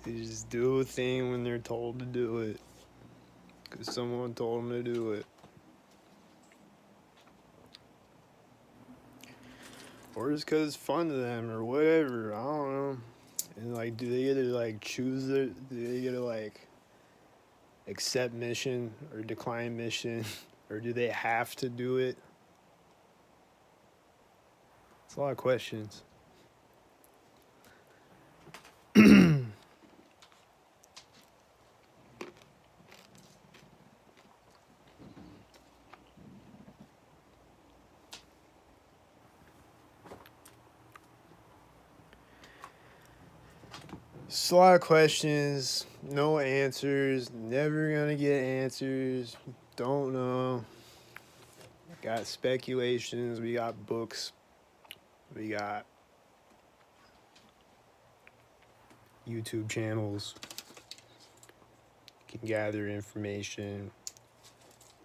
[SPEAKER 1] They just do a thing when they're told to do it. Because someone told them to do it. Or just because it's fun to them or whatever. I don't know. And, like, do they get to, like, choose it? Do they get to, like, accept mission or decline mission? Or do they have to do it? It's a lot of questions. It's a lot of questions, no answers, never gonna get answers, don't know. Got speculations, we got books, we got YouTube channels. You can gather information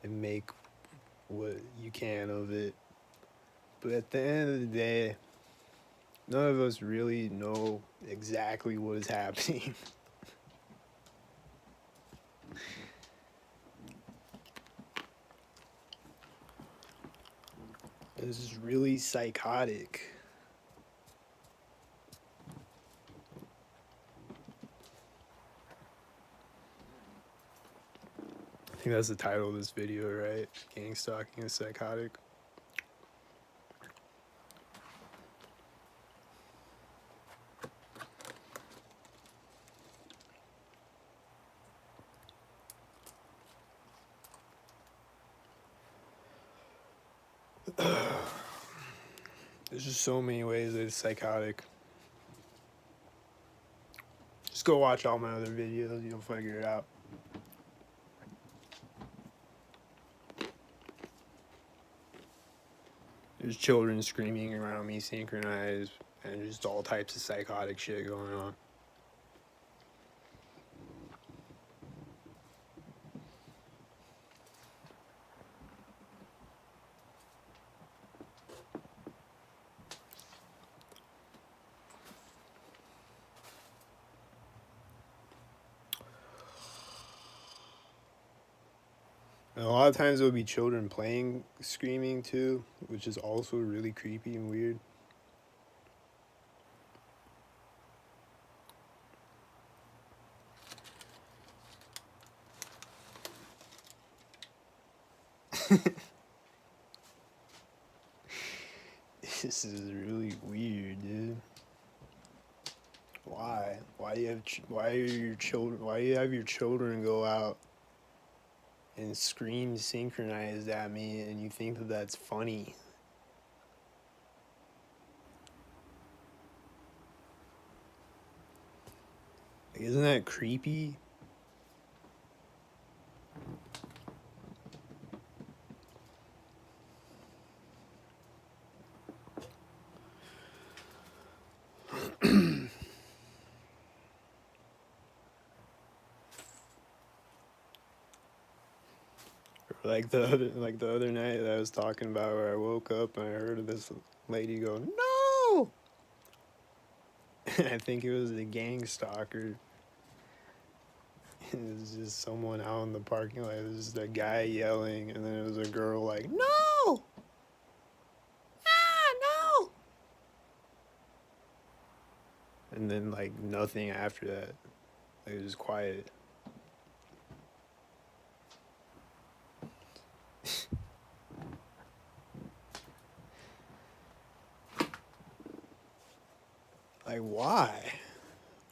[SPEAKER 1] and make what you can of it. But at the end of the day, none of us really know exactly what is happening. This is really psychotic. I think that's the title of this video, right? Gangstalking is psychotic. There's just so many ways that it's psychotic. Just go watch all my other videos, you'll figure it out. There's children screaming around me, synchronized, and just all types of psychotic shit going on. And a lot of times there'll be children playing, screaming too, which is also really creepy and weird. This is really weird, dude. Why? Why do you have? Why are your children? Why do you have your children go out and scream synchronized at me, and you think that that's funny? Like, isn't that creepy? Like the other night that I was talking about, where I woke up and I heard this lady go, "No!" And I think it was the gang stalker. It was just someone out in the parking lot. It was just a guy yelling, and then it was a girl like, "No! Ah, no!" And then like nothing after that. Like, it was quiet. Like, why?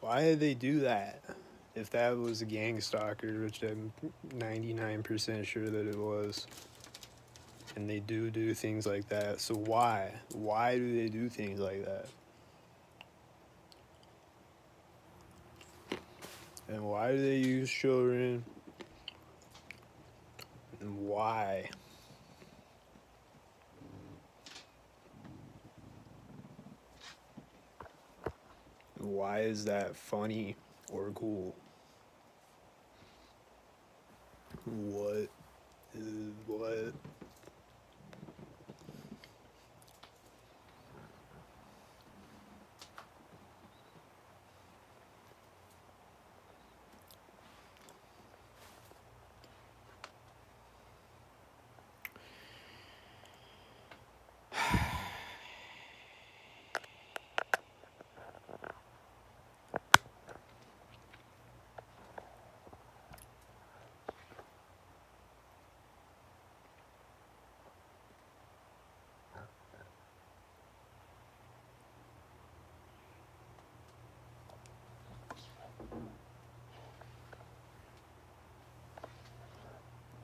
[SPEAKER 1] Why did they do that? If that was a gang stalker, which I'm 99% sure that it was, and they do things like that, so why? Why do they do things like that? And why do they use children? And why? Why is that funny or cool? What is what?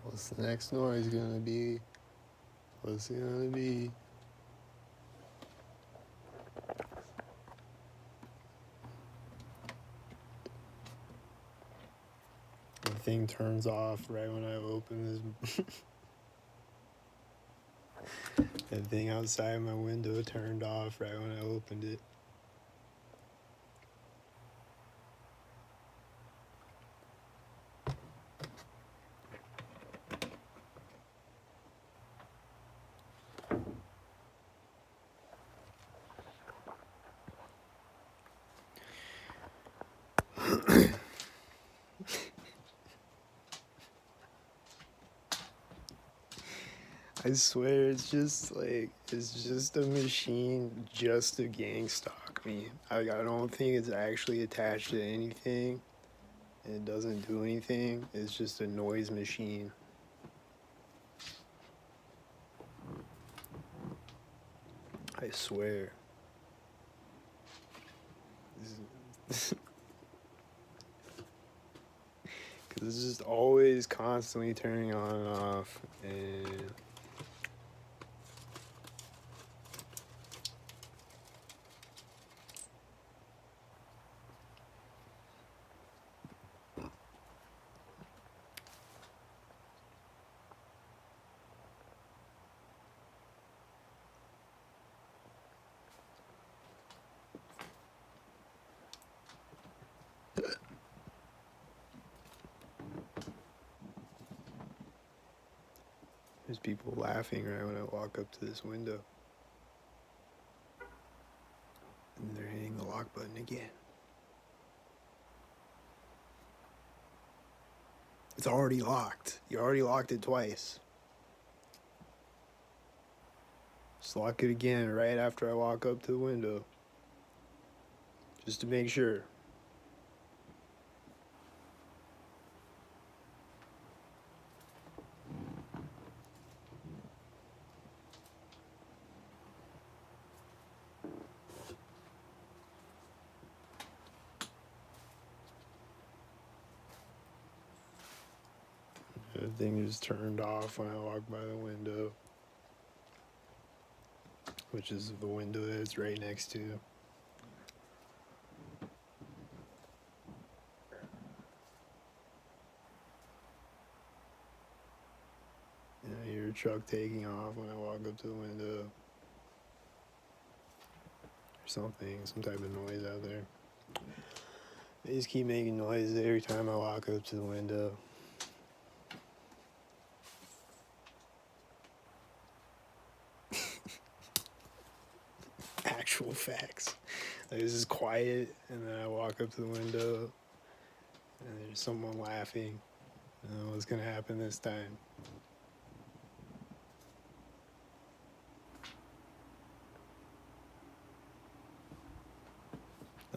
[SPEAKER 1] What's the next noise gonna be? What's it gonna be? The thing turns off right when I open this. The thing outside my window turned off right when I opened it. I swear it's just a machine just to gang stalk me. I don't think it's actually attached to anything. And it doesn't do anything. It's just a noise machine. I swear. Because it's just always constantly turning on and off. And there's people laughing right when I walk up to this window. And they're hitting the lock button again. It's already locked. You already locked it twice. Just lock it again right after I walk up to the window. Just to make sure. The thing just turned off when I walk by the window, which is the window that it's right next to. I hear a truck taking off when I walk up to the window. Or something, some type of noise out there. They just keep making noises every time I walk up to the window. Actual facts. Like, this is quiet, and then I walk up to the window, and there's someone laughing. I don't know what's gonna happen this time.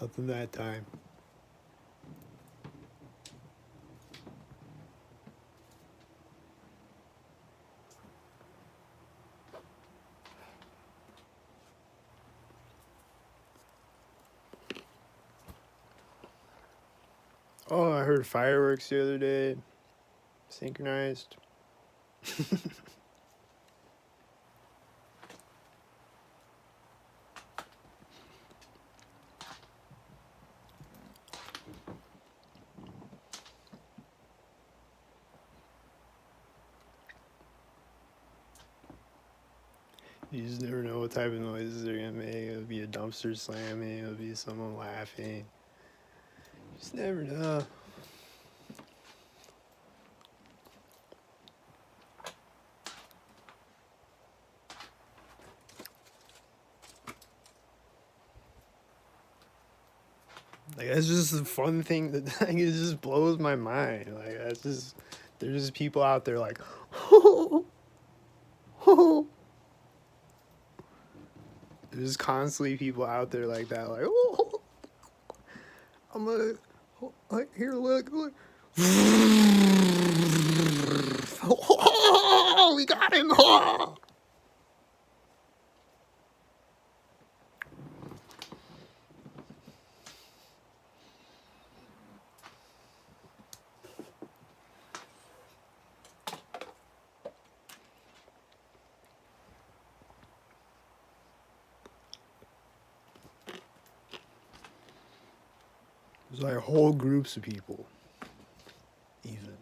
[SPEAKER 1] Nothing that time. Oh, I heard fireworks the other day. Synchronized. You just never know what type of noises they're gonna make. It'll be a dumpster slamming, it'll be someone laughing. You just never know. Like, that's just a fun thing that like, it just blows my mind. Like, that's just, there's just people out there like, there's just constantly people out there like that, like, I'm gonna, like, here, look. We got him. There's like whole groups of people, even.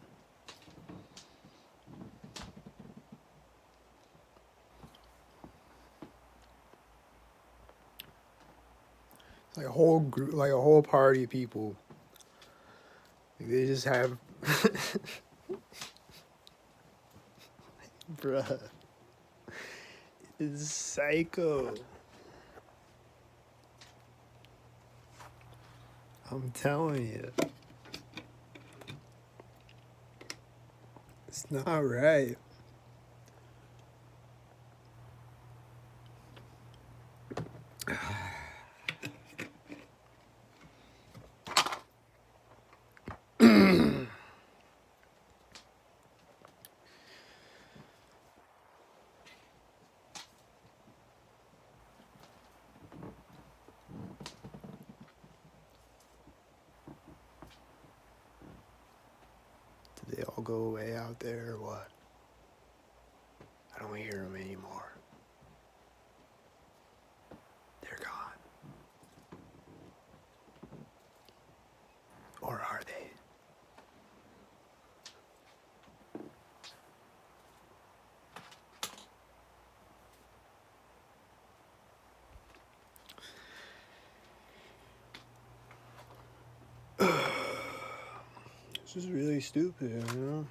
[SPEAKER 1] It's like a whole group, like a whole party of people. Like, they just have, bruh, it's psycho. I'm telling you. It's not right. Did they all go away out there or what? I don't hear them anymore. They're gone. Or are they? This is really stupid, you know?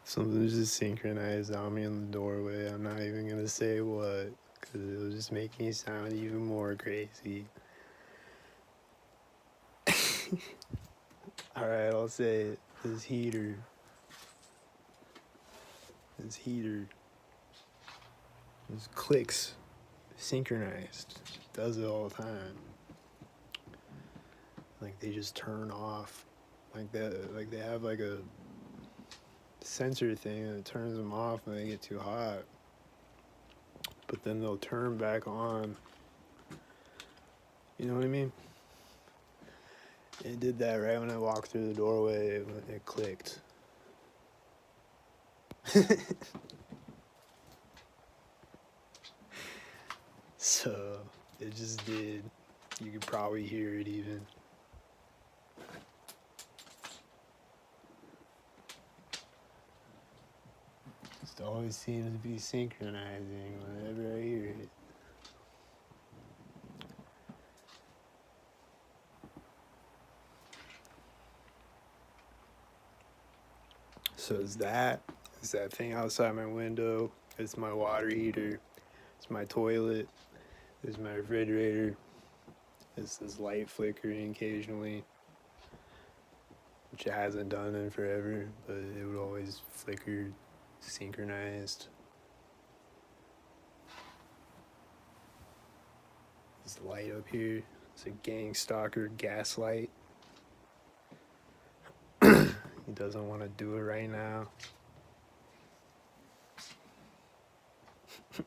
[SPEAKER 1] Something's just synchronized on me in the doorway. I'm not even gonna say what, because it'll just make me sound even more crazy. Alright, I'll say it. This heater just clicks synchronized. Does it all the time. Like they just turn off like that. Like they have like a sensor thing that turns them off when they get too hot. But then they'll turn back on. You know what I mean? It did that right when I walked through the doorway. It clicked. So it just did. You could probably hear it even. Just always seems to be synchronizing whenever I hear it. So it's that thing outside my window. It's my water heater. It's my toilet. It's my refrigerator. It's this light flickering occasionally, which it hasn't done in forever, but it would always flicker synchronized. This light up here, it's a gangstalker gas light. He doesn't want to do it right now.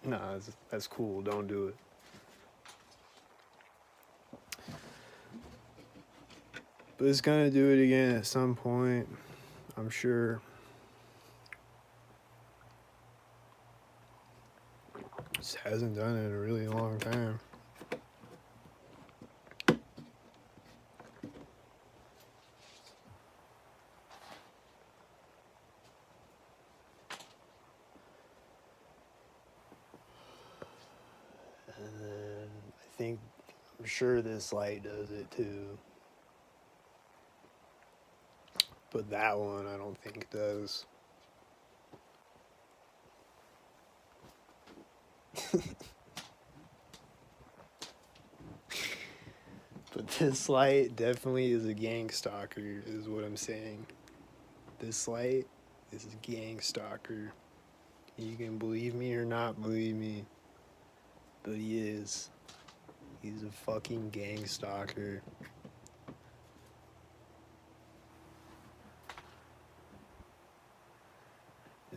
[SPEAKER 1] Nah, that's cool. Don't do it. But it's gonna do it again at some point, I'm sure. Just hasn't done it in a really long time. And then I'm sure this light does it too. But that one I don't think does. But this light definitely is a gang stalker, is what I'm saying. This light is a gang stalker. You can believe me or not believe me, but he is. He's a fucking gang stalker.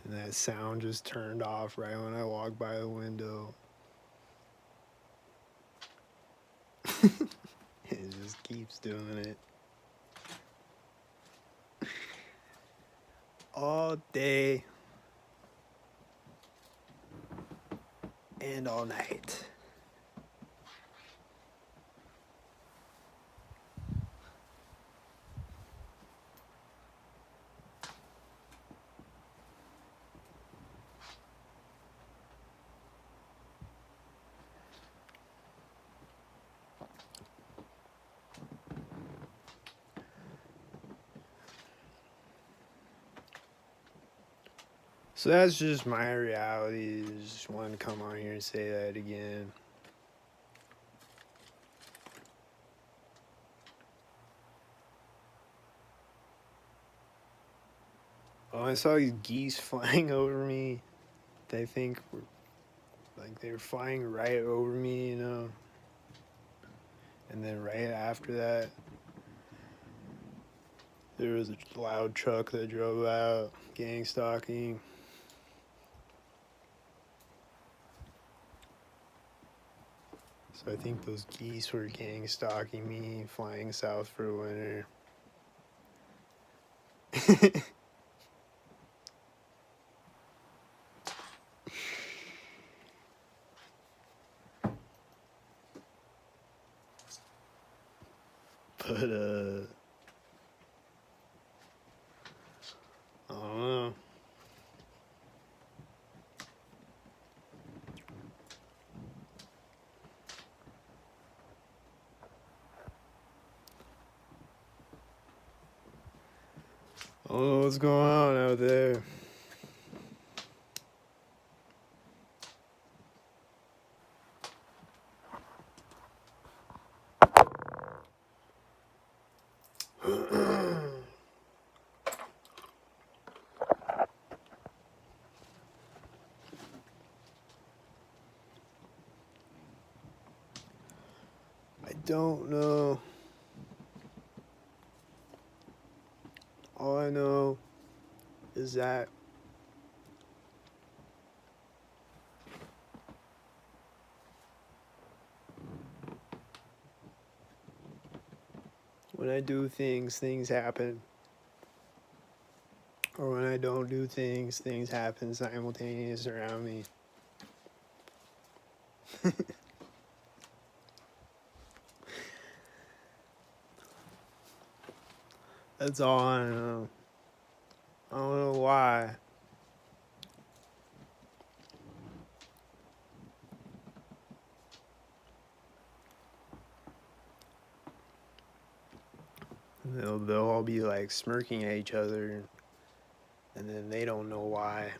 [SPEAKER 1] And that sound just turned off right when I walked by the window. It just keeps doing it. All day and all night. So that's just my reality. Just wanted to come on here and say that again. Oh, I saw these geese flying over me. They think they were flying right over me, you know. And then right after that, there was a loud truck that drove out, gang stalking. So I think those geese were gang stalking me, flying south for winter. But, I don't know. I don't know what's going on out there. don't know. All I know is that when I do things, things happen. Or when I don't do things, things happen simultaneous around me. That's all I know. I don't know why. They'll all be like smirking at each other, and then they don't know why.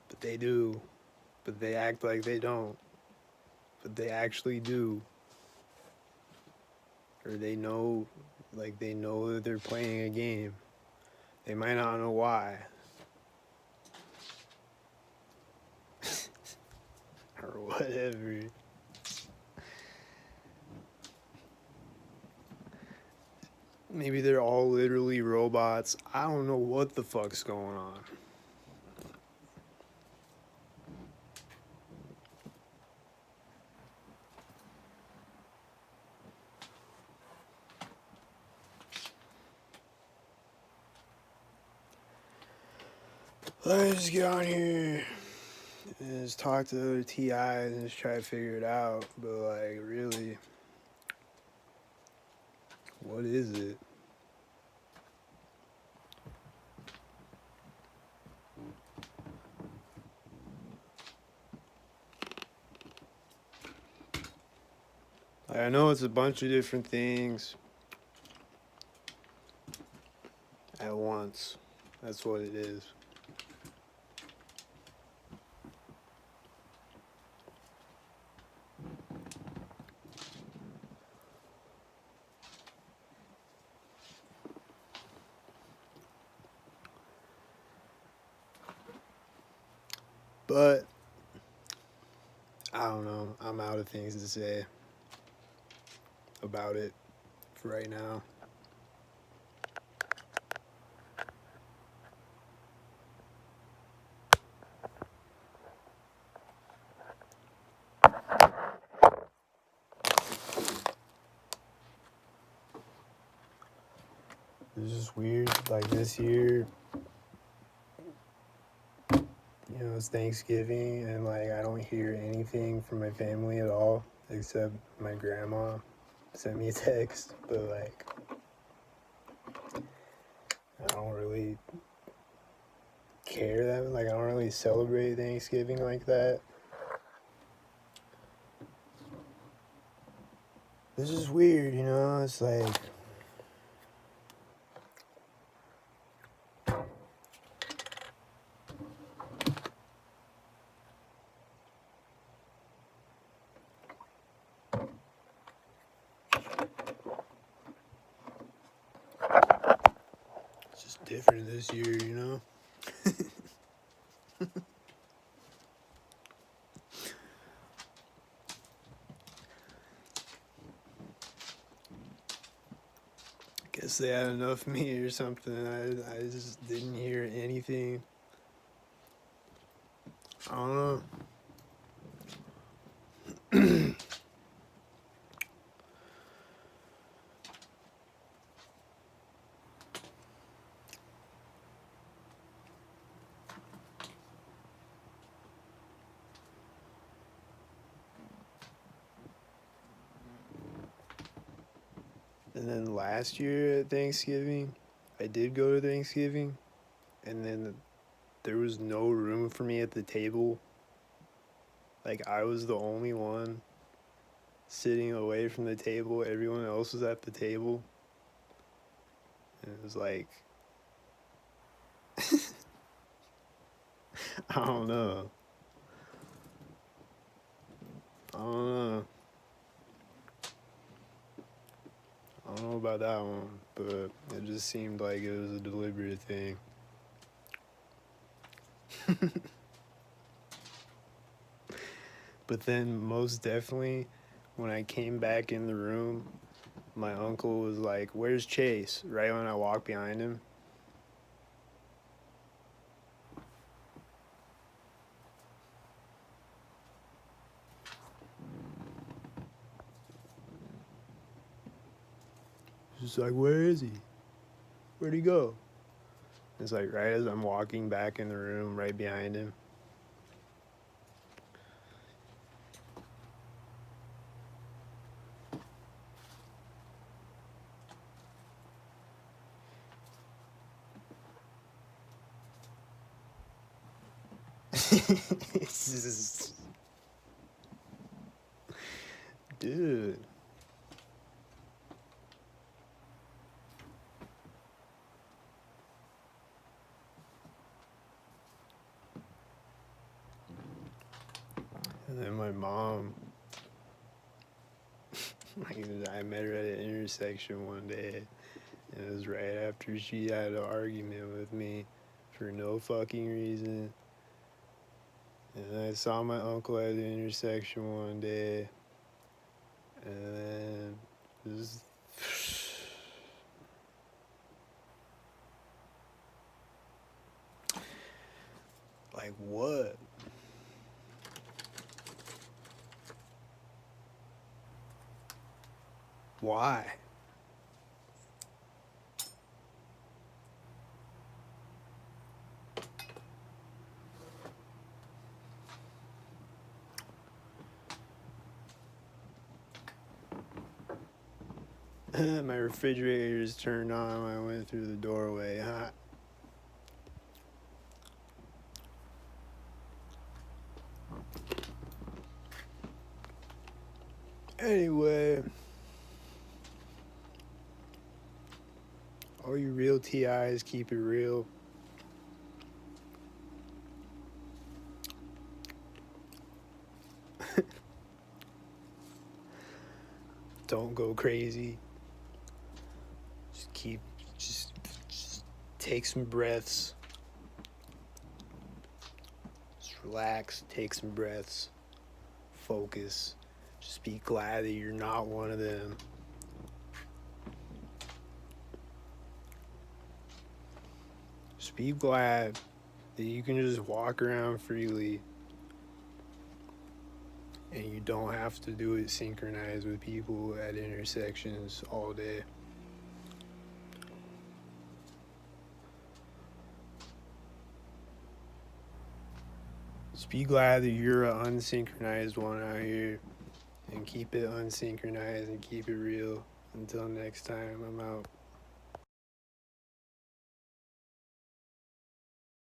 [SPEAKER 1] But they do. But they act like they don't. But they actually do. Or they know, like they know that they're playing a game. They might not know why. Or whatever. Maybe they're all literally robots. I don't know what the fuck's going on. Let's just get on here and just talk to the other TIs and just try to figure it out. But like, really, what is it? I know it's a bunch of different things at once. That's what it is. But I don't know. I'm out of things to say about it for right now. It's just weird. Like this year, you know, it's Thanksgiving, and like I don't hear anything from my family at all, except my grandma sent me a text. But like, I don't really care that, like, I don't really celebrate Thanksgiving like that. This is weird, you know? It's like, it's just different this year, you know? Guess they had enough of me or something. I just didn't hear anything. I don't know. And then last year at Thanksgiving, I did go to Thanksgiving, and then there was no room for me at the table. Like, I was the only one sitting away from the table. Everyone else was at the table. And it was like, I don't know. I don't know. I don't know about that one, but it just seemed like it was a deliberate thing. But then, most definitely, when I came back in the room, my uncle was like, "Where's Chase?" Right when I walked behind him. Just like, "Where is he? Where'd he go?" It's like right as I'm walking back in the room, right behind him. It's just, dude. And then my mom, I met her at an intersection one day, and it was right after she had an argument with me for no fucking reason. And I saw my uncle at the intersection one day, and then just like, what? Why? My refrigerator is turned on when I went through the doorway, huh? Anyway, all you real TIs, keep it real. Don't go crazy. Just take some breaths. Just relax, take some breaths. Focus. Just be glad that you're not one of them. Just be glad that you can just walk around freely and you don't have to do it synchronized with people at intersections all day. Just be glad that you're an unsynchronized one out here, and keep it unsynchronized and keep it real. Until next time, I'm out.